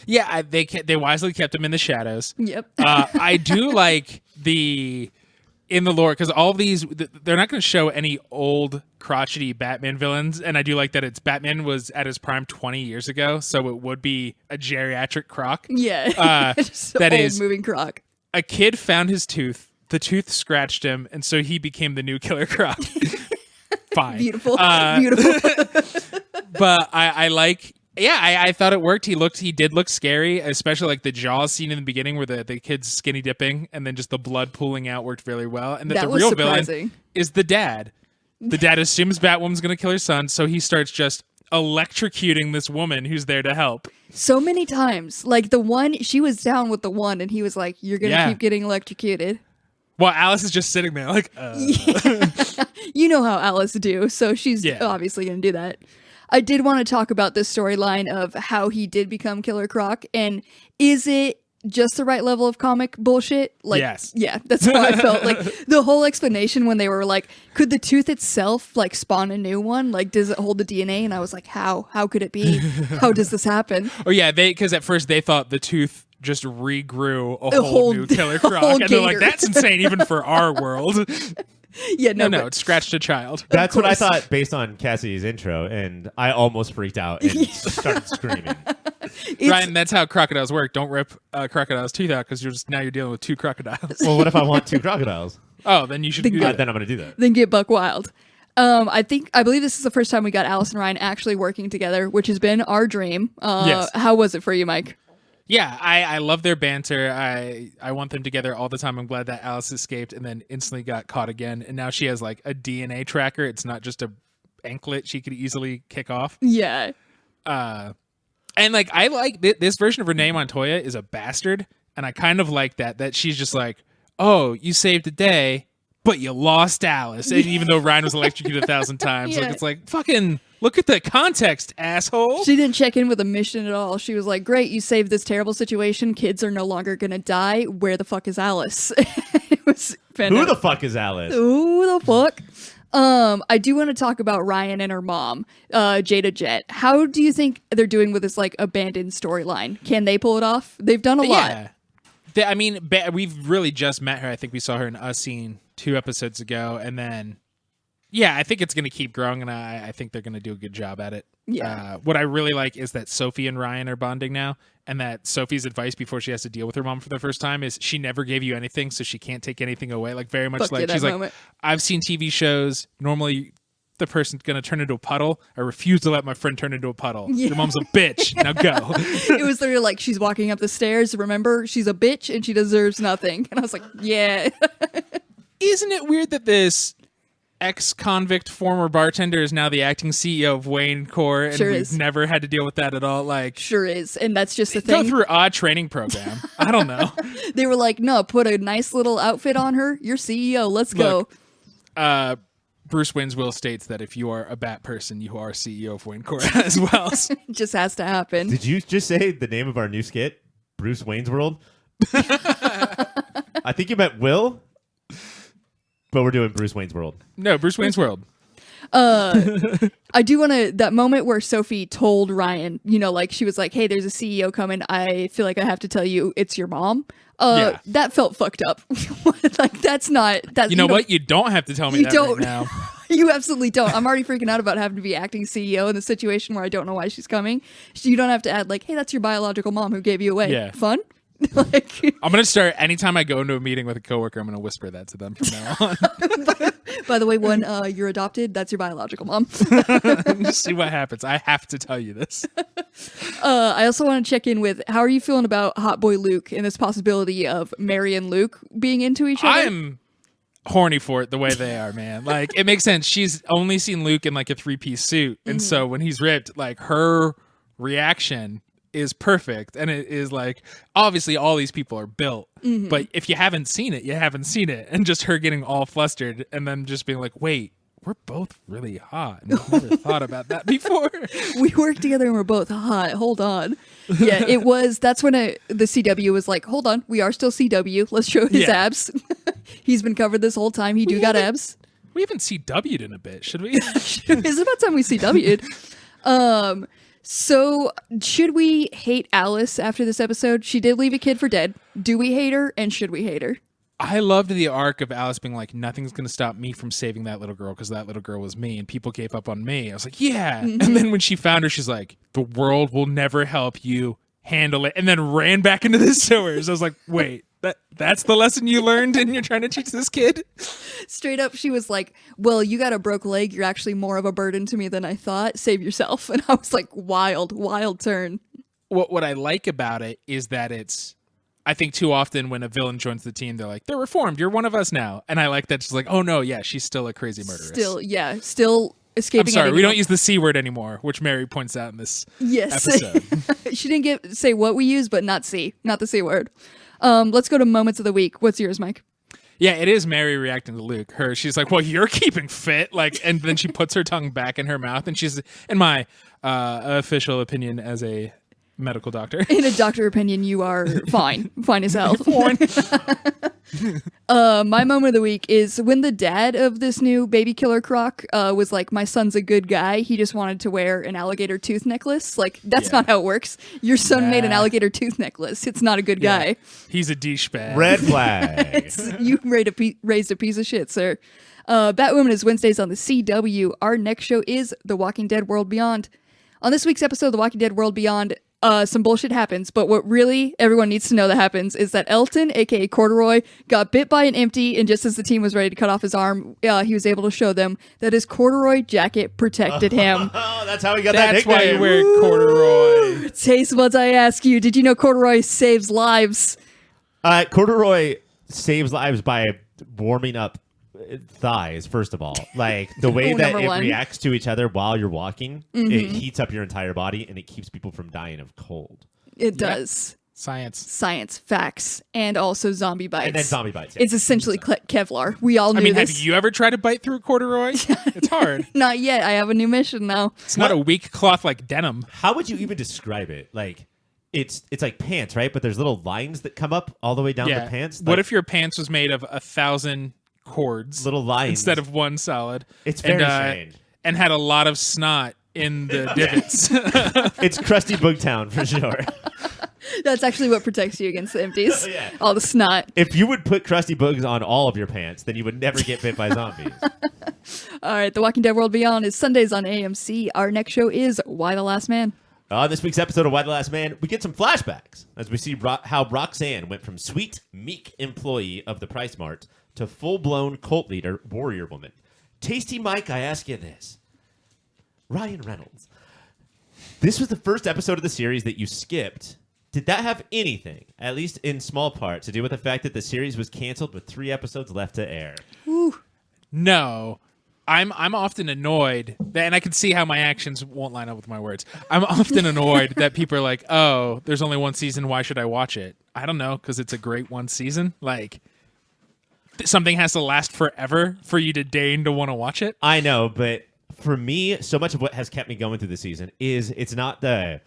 Yeah, they wisely kept him in the shadows. Yep. I do like the in the lore, because all these, they're not going to show any old crotchety Batman villains, and I do like that it's Batman was at his prime 20 years ago, so it would be a geriatric Croc. Yeah. That is moving Croc. a kid found his tooth, the tooth scratched him, and so he became the new Killer Croc. Fine. Beautiful. Beautiful. But I like, I thought it worked. He did look scary, especially like the jaws scene in the beginning where the kid's skinny dipping and then just the blood pooling out worked very well. And that the was real surprising. villain is the dad. The dad assumes Batwoman's going to kill her son, so he starts just electrocuting this woman who's there to help. So many times. Like the one, she was down with the one and he was like, you're going to keep getting electrocuted. Well, Alice is just sitting there like, You know how Alice do, so she's obviously going to do that. I did want to talk about this storyline of how he did become Killer Croc, and is it just the right level of comic bullshit? Like, yes. Yeah, that's how I felt. Like, the whole explanation when they were like, could the tooth itself, like, spawn a new one? Like, does it hold the DNA? And I was like, how? How could it be? How does this happen? Oh, yeah, because at first they thought the tooth just regrew a whole new Killer Croc. And they're like, that's insane even for our world. Yeah, no, it scratched a child. That's what I thought based on Cassie's intro, and I almost freaked out and started screaming. Ryan, that's how crocodiles work. Don't rip a crocodile's tooth out because now you're dealing with two crocodiles. Well, what if I want two crocodiles? Oh, then you should do that. Then I'm going to do that. Then get buck wild. I believe this is the first time we got Alice and Ryan actually working together, which has been our dream. Yes. How was it for you, Mike? Yeah, I love their banter. I want them together all the time. I'm glad that Alice escaped and then instantly got caught again. And now she has like a DNA tracker. It's not just a anklet she could easily kick off. Yeah. And like I like this version of Renee Montoya is a bastard, and I kind of like that she's just like, oh, you saved the day, but you lost Alice. And even though Ryan was electrocuted 1,000 times, like it's like fucking look at the context, asshole. She didn't check in with a mission at all. She was like, great, you saved this terrible situation. Kids are no longer gonna die. Where the fuck is Alice? It was fantastic. Who the fuck is Alice? Who the fuck? I do want to talk about Ryan and her mom, Jada Jet. How do you think they're doing with this like abandoned storyline? Can they pull it off? They've done a lot. I mean, we've really just met her. I think we saw her in Us Scene 2 episodes ago, and then I think it's going to keep growing, and I think they're going to do a good job at it. Yeah. What I really like is that Sophie and Ryan are bonding now, and that Sophie's advice before she has to deal with her mom for the first time is she never gave you anything, so she can't take anything away. Like very much like she's like, I've seen TV shows. Normally, the person's going to turn into a puddle. I refuse to let my friend turn into a puddle. Yeah. Your mom's a bitch. Now go. It was literally like she's walking up the stairs. Remember, she's a bitch and she deserves nothing. And I was like, yeah. Isn't it weird that this ex-convict former bartender is now the acting CEO of Wayne Corp, and we've never had to deal with that at all? Like, sure is, and that's just the thing. Go through an odd training program. I don't know. They were like, no, put a nice little outfit on her. You're CEO. Let's go. Bruce Wayne's will states that if you are a bat person, you are CEO of Wayne Corp as well. It just has to happen. Did you just say the name of our new skit, Bruce Wayne's World? I think you meant Will. But we're doing Bruce Wayne's World. No, Bruce Wayne's World. I do want to, that moment where Sophie told Ryan, like she was like, hey, there's a CEO coming. I feel like I have to tell you it's your mom. That felt fucked up. Like that's not, that. You know what? You don't have to tell me that right now. You absolutely don't. I'm already freaking out about having to be acting CEO in the situation where I don't know why she's coming. You don't have to add like, hey, that's your biological mom who gave you away. Yeah. Fun? Like, I'm going to start, anytime I go into a meeting with a coworker, I'm going to whisper that to them from now on. By the way, when you're adopted, that's your biological mom. Just see what happens. I have to tell you this. I also want to check in with, how are you feeling about Hot Boy Luke and this possibility of Mary and Luke being into each other? I'm horny for it the way they are, man. Like, it makes sense. She's only seen Luke in like a 3-piece suit. And so when he's ripped, like her reaction is perfect, and it is like, obviously all these people are built, but if you haven't seen it, you haven't seen it. And just her getting all flustered and then just being like, wait, we're both really hot, and I've never thought about that before. We work together and we're both hot, hold on. Yeah, it was, that's when the CW was like, hold on, we are still CW, let's show his abs. He's been covered this whole time, he got abs. We haven't CW'd in a bit, should we? It's about time we CW'd. So, should we hate Alice after this episode? She did leave a kid for dead. Do we hate her, and should we hate her? I loved the arc of Alice being like, nothing's going to stop me from saving that little girl because that little girl was me and people gave up on me. I was like, yeah. And then when she found her, she's like, the world will never help you handle it. And then ran back into the sewers. I was like, wait, that's the lesson you learned and you're trying to teach this kid? Straight up, she was like, well, you got a broke leg. You're actually more of a burden to me than I thought. Save yourself. And I was like, wild turn. What I like about it is that I think too often when a villain joins the team, they're like, they're reformed. You're one of us now. And I like that. She's like, oh no, yeah, she's still a crazy murderess. Still escaping. I'm sorry, we don't use the C word anymore, which Mary points out in this episode. She didn't say what we use, but not C, not the C word. Let's go to moments of the week. What's yours, Mike? Yeah, it is Mary reacting to Luke. She's like, well, you're keeping fit. And then she puts her tongue back in her mouth. And she's, in my official opinion as a medical doctor. In a doctor opinion, you are fine. Fine as hell. My moment of the week is when the dad of this new baby killer Croc was like, my son's a good guy. He just wanted to wear an alligator tooth necklace. Like, that's not how it works. Your son made an alligator tooth necklace. It's not a good guy. He's a douchebag. Red flag. You raised a piece of shit, sir. Batwoman is Wednesdays on the CW. Our next show is The Walking Dead World Beyond. On this week's episode of The Walking Dead World Beyond, some bullshit happens, but what really everyone needs to know that happens is that Elton, aka Corduroy, got bit by an empty, and just as the team was ready to cut off his arm, he was able to show them that his corduroy jacket protected him. Oh, that's how he got that nickname. That's why you wear corduroy. Taste buds, I ask you, did you know corduroy saves lives? Corduroy saves lives by warming up thighs, first of all. Like, the way that it reacts to each other while you're walking, it heats up your entire body, and it keeps people from dying of cold. It does. Science, facts, and also zombie bites. And then zombie bites. Yeah. It's essentially Kevlar. We all knew this. Have you ever tried to bite through corduroy? It's hard. Not yet. I have a new mission now. It's not a weak cloth like denim. How would you even describe it? Like, it's like pants, right? But there's little lines that come up all the way down the pants. What if your pants was made of 1,000 cords, little lines, instead of one solid? It's very strange, and had a lot of snot in the divots. It's crusty Boogtown for sure. That's actually what protects you against the empties. All the snot. If you would put crusty bugs on all of your pants, then you would never get bit by zombies. All right, The Walking Dead World Beyond is Sundays on AMC. Our next show is Why the Last Man. On this week's episode of Why the Last Man, we get some flashbacks as we see how Roxanne went from sweet, meek employee of the Price Mart to full-blown cult leader, warrior woman. Tasty Mike, I ask you this. Ryan Reynolds, this was the first episode of the series that you skipped. Did that have anything, at least in small part, to do with the fact that the series was canceled with 3 episodes left to air? Ooh. No. I'm often annoyed, and I can see how my actions won't line up with my words. I'm often annoyed that people are like, oh, there's only one season, why should I watch it? I don't know, because it's a great one season. Like, something has to last forever for you to deign to want to watch it. I know, but for me, so much of what has kept me going through the season is it's not the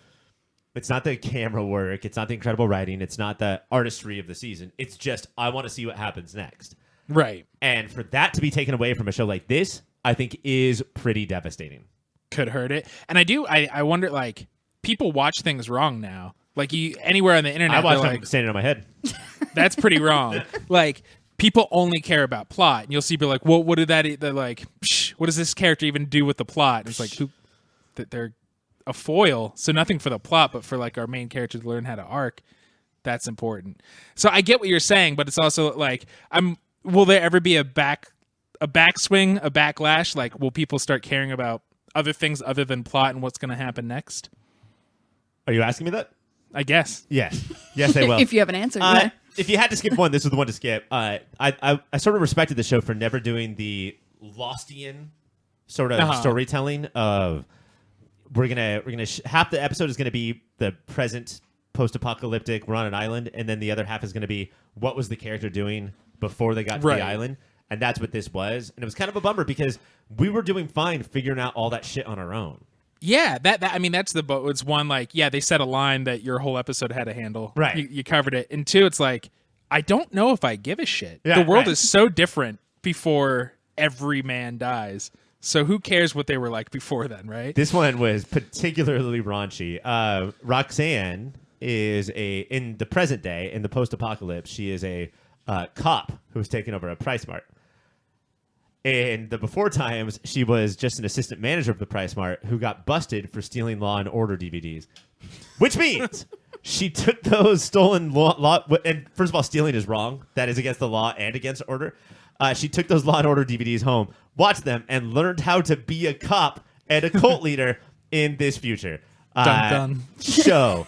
camera work, it's not the incredible writing, it's not the artistry of the season. It's just, I want to see what happens next. Right. And for that to be taken away from a show like this, I think is pretty devastating. Could hurt it. And I wonder, like, people watch things wrong now. Like, anywhere on the internet, I watch them like, standing on my head. That's pretty wrong. Like, people only care about plot. And you'll see people like, well, what did they're like, what does this character even do with the plot? And it's like, they're a foil. So nothing for the plot, but for like our main character to learn how to arc. That's important. So I get what you're saying, but it's also like, will there ever be a backswing, a backlash? Like, will people start caring about other things other than plot and what's going to happen next? Are you asking me that? I guess. Yes, they will. If you have an answer. Yeah. If you had to skip one, this was the one to skip. I sort of respected the show for never doing the Lostian sort of storytelling of we're gonna half the episode is gonna be the present post-apocalyptic, we're on an island, and then the other half is gonna be what was the character doing before they got to the island. And that's what this was. And it was kind of a bummer because we were doing fine figuring out all that shit on our own. Yeah, that's it's one, like, yeah, they set a line that your whole episode had to handle. Right. You covered it. And 2, it's like, I don't know if I give a shit. Yeah, the world is so different before every man dies. So who cares what they were like before then, right? This one was particularly raunchy. Roxanne is in the present day, in the post-apocalypse, she is a cop who was taking over a Price Mart. In the before times, she was just an assistant manager of the Price Mart who got busted for stealing Law and Order DVDs, which means she took those stolen law. And first of all, stealing is wrong. That is against the law and against order. She took those Law and Order DVDs home, watched them, and learned how to be a cop and a cult leader in this future. Dun. Show,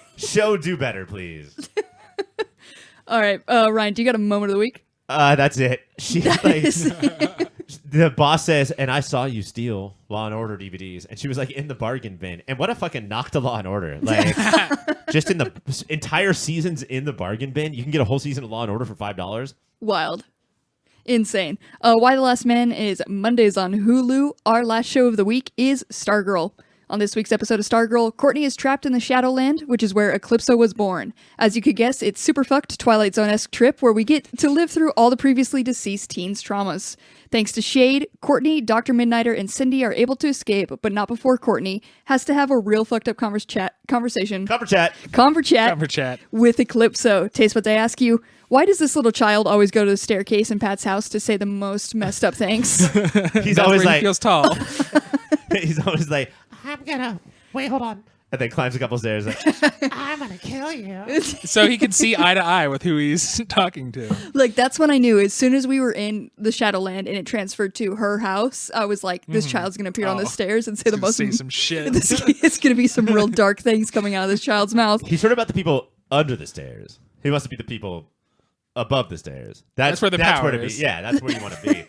do better, please. All right, Ryan, do you got a moment of the week? That's it. She like, Nice. the boss says, and I saw you steal Law and Order DVDs, and she was like in the bargain bin. And what a fucking knock to Law and Order! Like, just in the entire seasons in the bargain bin, you can get a whole season of Law and Order for $5. Wild. Insane. Why the Last Man is Mondays on Hulu. Our last show of the week is Stargirl. On this week's episode of Stargirl, Courtney is trapped in the Shadowland, which is where Eclipso was born. As you could guess, it's super fucked Twilight Zone-esque trip where we get to live through all the previously deceased teens' traumas. Thanks to Shade, Courtney, Dr. Midnighter, and Cindy are able to escape, but not before Courtney has to have a real fucked up conversation with Eclipso. Taste what they ask you. Why does this little child always go to the staircase in Pat's house to say the most messed up things? He's always like, he feels tall. he's always like, I'm gonna wait, hold on, and then climbs a couple stairs. Like, I'm gonna kill you. So he can see eye to eye with who he's talking to. Like, that's when I knew. As soon as we were in the Shadowland and it transferred to her house, I was like, this child's gonna appear on the stairs and say the most. Say some shit. It's gonna be some real dark things coming out of this child's mouth. He's heard about the people under the stairs. He wants to be the people above the stairs. That's where the power where to is. be. Yeah, that's where you want to be.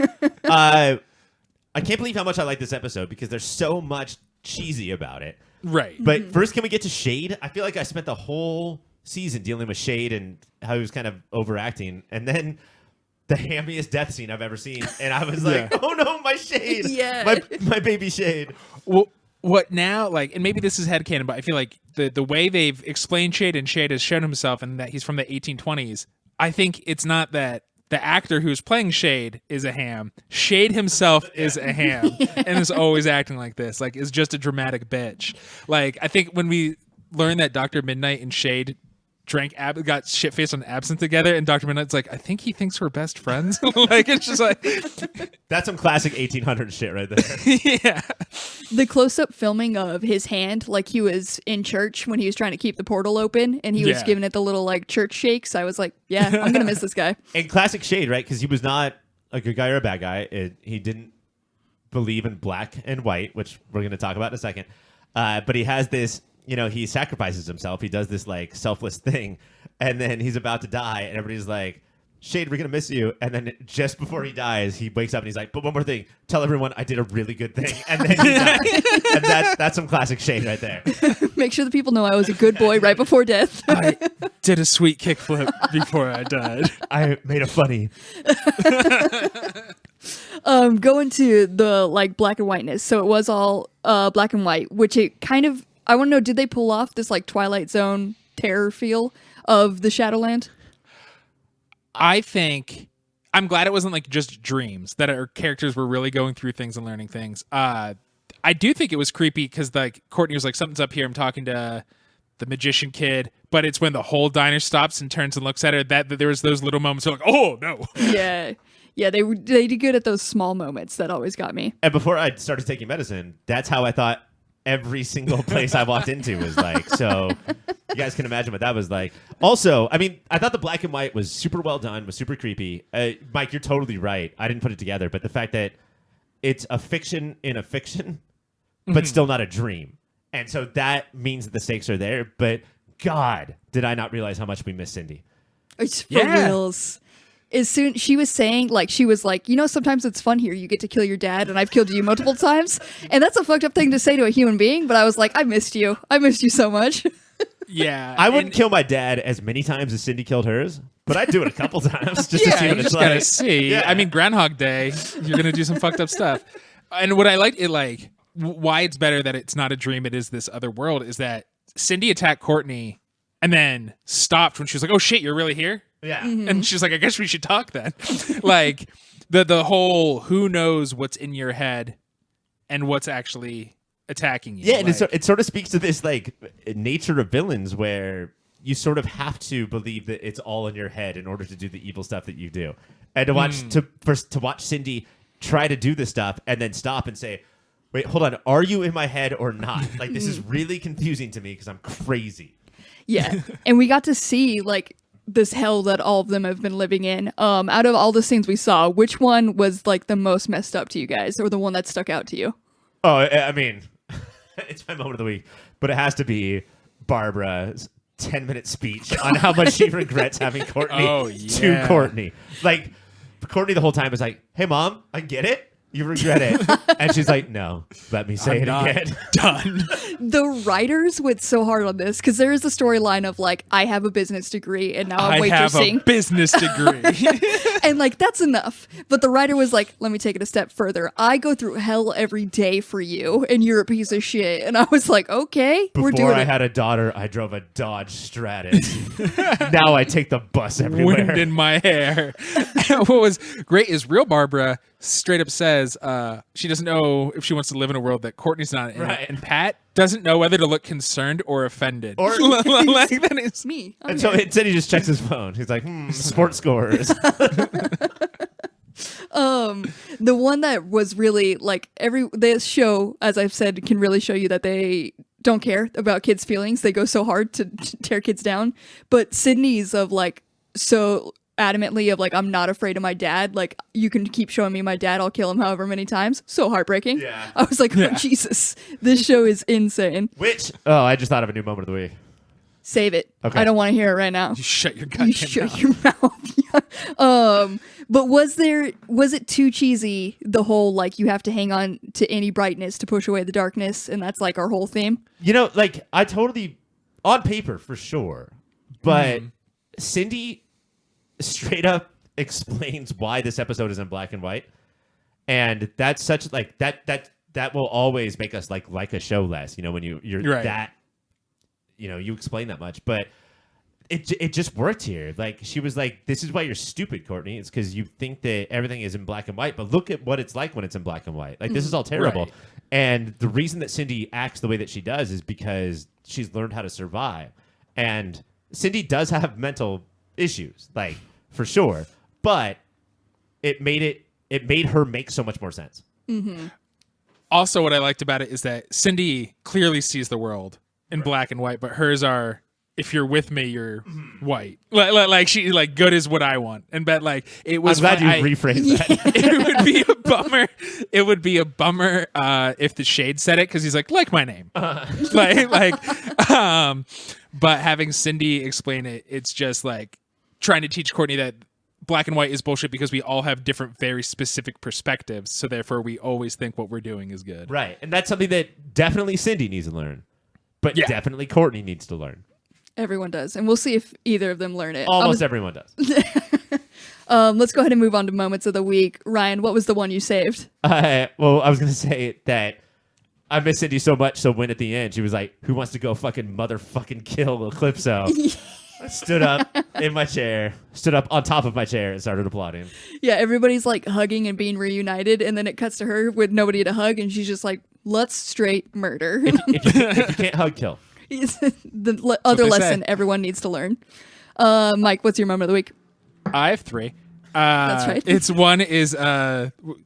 I can't believe how much I like this episode because there's so much cheesy about it. Right. But first, can we get to Shade? I feel like I spent the whole season dealing with Shade and how he was kind of overacting. And then the hammiest death scene I've ever seen. And I was like, oh no, my Shade. Yeah. My baby Shade. Well, what now, like, and maybe this is headcanon, but I feel like the way they've explained Shade and Shade has shown himself and that he's from the 1820s, I think it's not that the actor who's playing Shade is a ham. Shade himself is a ham and is always acting like this, like is just a dramatic bitch. Like, I think when we learned that Dr. Midnight and Shade got shit-faced on absinthe together, and Dr. Midnight's like, I think he thinks we're best friends. Like, it's just like... That's some classic 1800 shit right there. Yeah. The close-up filming of his hand, like he was in church when he was trying to keep the portal open, and he was giving it the little, like, church shakes. I was like, yeah, I'm going to miss this guy. And classic Shade, right? Because he was not a good guy or a bad guy. He didn't believe in black and white, which we're going to talk about in a second. But he has this... You know, he sacrifices himself. He does this, like, selfless thing. And then he's about to die. And everybody's like, Shade, we're going to miss you. And then just before he dies, he wakes up and he's like, but one more thing. Tell everyone I did a really good thing. And then he dies. And that's some classic Shade right there. Make sure the people know I was a good boy right before death. I did a sweet kickflip before I died. I made a funny. Going to the, like, black and whiteness. So it was all black and white, which it kind of... I want to know, did they pull off this, like, Twilight Zone terror feel of the Shadowland? I think... I'm glad it wasn't, like, just dreams, that our characters were really going through things and learning things. I do think it was creepy because, like, Courtney was like, something's up here. I'm talking to the magician kid. But it's when the whole diner stops and turns and looks at her that there was those little moments where, like, oh, no. Yeah. Yeah, they did good at those small moments. That always got me. And before I started taking medicine, that's how I thought every single place I walked into was like. So you guys can imagine what that was like. Also, I mean, I thought the black and white was super well done, was super creepy. Mike, you're totally right. I didn't put it together, but the fact that it's a fiction in a fiction, but still not a dream. And so that means that the stakes are there. But God, did I not realize how much we miss Cindy. It's for reals. As soon she was saying, like, she was like, you know, sometimes it's fun here. You get to kill your dad, and I've killed you multiple times. And that's a fucked up thing to say to a human being. But I was like, I missed you. I missed you so much. Yeah. I wouldn't kill my dad as many times as Cindy killed hers, but I'd do it a couple times just to see what you it's just like. gotta see. Yeah. I mean, Groundhog Day, you're gonna do some fucked up stuff. And what I liked, it like why it's better that it's not a dream, it is this other world, is that Cindy attacked Courtney and then stopped when she was like, "Oh shit, you're really here." Yeah. Mm-hmm. And she's like, I guess we should talk then. Like the whole who knows what's in your head and what's actually attacking you. Yeah, and like, it sort of speaks to this like nature of villains where you sort of have to believe that it's all in your head in order to do the evil stuff that you do. And to watch to watch Cindy try to do this stuff and then stop and say, wait, hold on, are you in my head or not? Like, this is really confusing to me because I'm crazy. Yeah. And we got to see like this hell that all of them have been living in. Out of all the scenes we saw, which one was like the most messed up to you guys, or the one that stuck out to you? Oh, I mean, it's my moment of the week, but it has to be Barbara's 10-minute speech on how much she regrets having Courtney to Courtney. Like, Courtney the whole time is like, hey, Mom, I get it. You regret it. And she's like, no, let me say it again. Done. The writers went so hard on this because there is the storyline of like, I have a business degree and now I'm waitressing. I have a business degree. And like, that's enough. But the writer was like, let me take it a step further. I go through hell every day for you and you're a piece of shit. And I was like, okay, we're doing it. Before I had a daughter, I drove a Dodge Stratus. Now I take the bus everywhere. Wind in my hair. What was great is real Barbara straight up says she doesn't know if she wants to live in a world that Courtney's not in. Right. And Pat doesn't know whether to look concerned or offended. Or like that is me. And so instead he just checks his phone. He's like, sports scores. The one that was really like this show, as I've said, can really show you that they don't care about kids' feelings. They go so hard to tear kids down. But Sydney's of like so adamantly of like, I'm not afraid of my dad. Like, you can keep showing me my dad. I'll kill him however many times. So heartbreaking. Yeah. I was like, oh, Jesus, this show is insane. I just thought of a new moment of the week. Save it. Okay. I don't want to hear it right now. You shut your goddamn mouth. Shut your mouth. But was it too cheesy, the whole like you have to hang on to any brightness to push away the darkness, and that's like our whole theme? You know, like I totally on paper for sure. But Cindy straight up explains why this episode is in black and white, and that's such like that will always make us like a show less, you know, when you're right. That, you know, you explain that much, but it just worked here. Like, she was like, this is why you're stupid, Courtney. It's because you think that everything is in black and white, but look at what it's like when it's in black and white. Like, this is all terrible. Right. And the reason that Cindy acts the way that she does is because she's learned how to survive. And Cindy does have mental issues, like, for sure, but it made her make so much more sense. Mm-hmm. Also, what I liked about it is that Cindy clearly sees the world in black and white, but hers are, if you're with me, you're white. Like she like good is what I want, and but like it was. I'm glad you rephrased that. It would be a bummer. It would be a bummer if the Shade said it, because he's like my name, But having Cindy explain it, it's just like trying to teach Courtney that black and white is bullshit because we all have different, very specific perspectives. So therefore, we always think what we're doing is good. Right, and that's something that definitely Cindy needs to learn, but definitely Courtney needs to learn. Everyone does, and we'll see if either of them learn it. Almost everyone does. Let's go ahead and move on to moments of the week. Ryan, what was the one you saved? Well, I was going to say that I miss Cindy so much, so when at the end she was like, who wants to go fucking motherfucking kill Eclipso? I stood up in my chair, stood up on top of my chair and started applauding. Yeah, everybody's like hugging and being reunited, and then it cuts to her with nobody to hug, and she's just like, let's straight murder. If you can't hug, kill. The other lesson everyone needs to learn. Mike, what's your moment of the week? I have 3. That's right. It's one is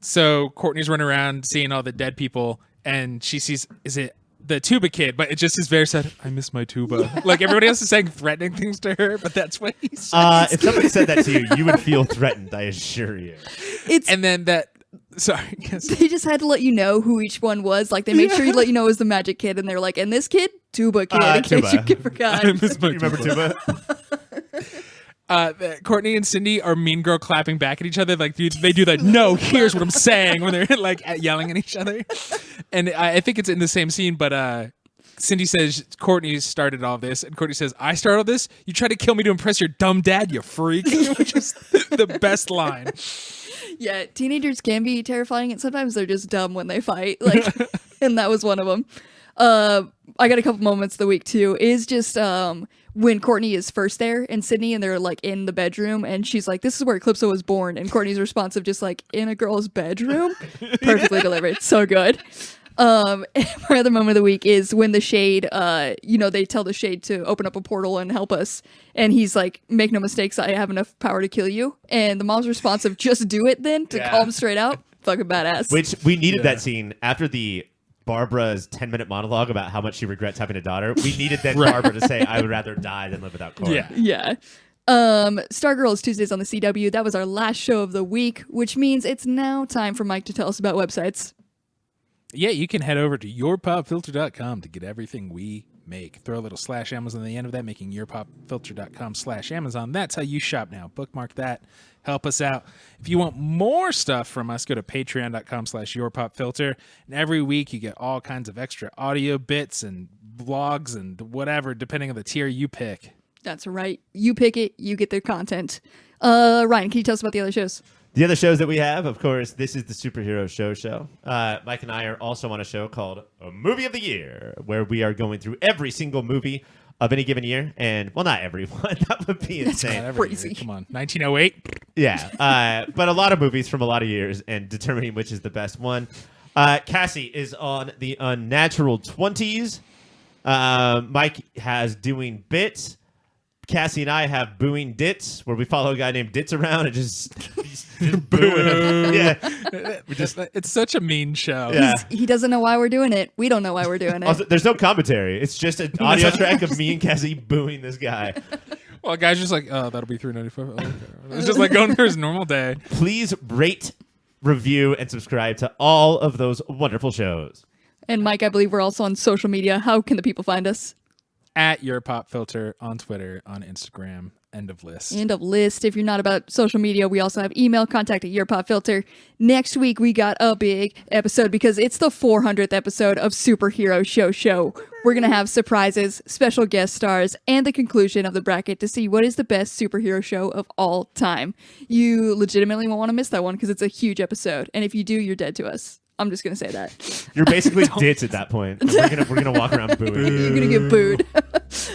so Courtney's running around seeing all the dead people, and she sees, is it the tuba kid? But it just is very sad. I miss my tuba. Like everybody else is saying threatening things to her, but that's what he says. If somebody said that to you, you would feel threatened. I assure you. And then that. Sorry. They just had to let you know who each one was. Like, they made sure you let you know it was the magic kid, and they're like, and this kid, tuba kid, in case you forgot. I miss my tuba. Remember tuba? Courtney and Cindy are mean girl clapping back at each other. Like, they do that, no, here's what I'm saying, when they're like yelling at each other. And I think it's in the same scene, but Cindy says Courtney started all this, and Courtney says, I started all this? You tried to kill me to impress your dumb dad, you freak. Which is the best line. Yeah, teenagers can be terrifying, and sometimes they're just dumb when they fight. Like, and that was one of them. I got a couple moments of the week too. Is just when Courtney is first there and Sydney, and they're like in the bedroom, and she's like, "This is where Eclipso was born," and Courtney's response of just like, "In a girl's bedroom," perfectly delivered, so good. My other moment of the week is when the Shade, they tell the Shade to open up a portal and help us. And he's like, make no mistakes, I have enough power to kill you. And the mom's response of just do it then to call him straight out. Fucking badass. Which we needed that scene after the Barbara's 10-minute monologue about how much she regrets having a daughter. We needed then Barbara to say, I would rather die than live without Cora. Yeah. Stargirl is Tuesdays on the CW. That was our last show of the week, which means it's now time for Mike to tell us about websites. Yeah, you can head over to yourpopfilter.com to get everything we make. Throw a little /Amazon at the end of that, making yourpopfilter.com/Amazon. That's how you shop now. Bookmark that. Help us out. If you want more stuff from us, go to patreon.com/yourpopfilter. And every week you get all kinds of extra audio bits and blogs and whatever, depending on the tier you pick. That's right. You pick it, you get the content. Ryan, can you tell us about the other shows? The other shows that we have, of course, this is the Superhero Show. Mike and I are also on a show called A Movie of the Year, where we are going through every single movie of any given year. And, well, not every one. That would be insane. Crazy. Come on. 1908? Yeah. But a lot of movies from a lot of years and determining which is the best one. Cassie is on the Unnatural 20s. Mike has Doing Bits. Cassie and I have Booing Dits, where we follow a guy named Dits around and just booing him. Yeah. It's such a mean show. Yeah. He doesn't know why we're doing it. We don't know why we're doing it. Also, there's no commentary. It's just an audio track of me and Cassie booing this guy. Well, a guy's just like, oh, that'll be $3.95. Okay. It's just like going through his normal day. Please rate, review, and subscribe to all of those wonderful shows. And Mike, I believe we're also on social media. How can the people find us? At Your Pop Filter on Twitter, on Instagram. End of list. End of list. If you're not about social media, we also have email, contact at yourpopfilter. Next week, we got a big episode because it's the 400th episode of Superhero Show. We're going to have surprises, special guest stars, and the conclusion of the bracket to see what is the best superhero show of all time. You legitimately won't want to miss that one because it's a huge episode. And if you do, you're dead to us. I'm just going to say that. You're basically Dits at that point. We're gonna walk around booing. You're going to get booed.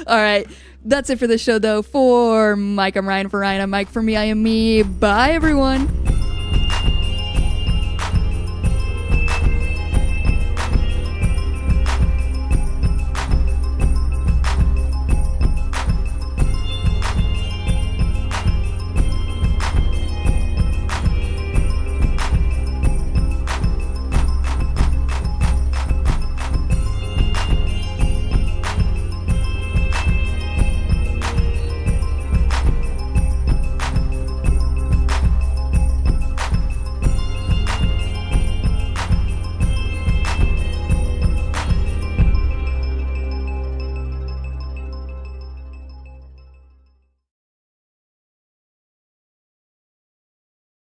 All right. That's it for this show, though. For Mike, I'm Ryan. For Ryan, I'm Mike. For me, I am me. Bye, everyone.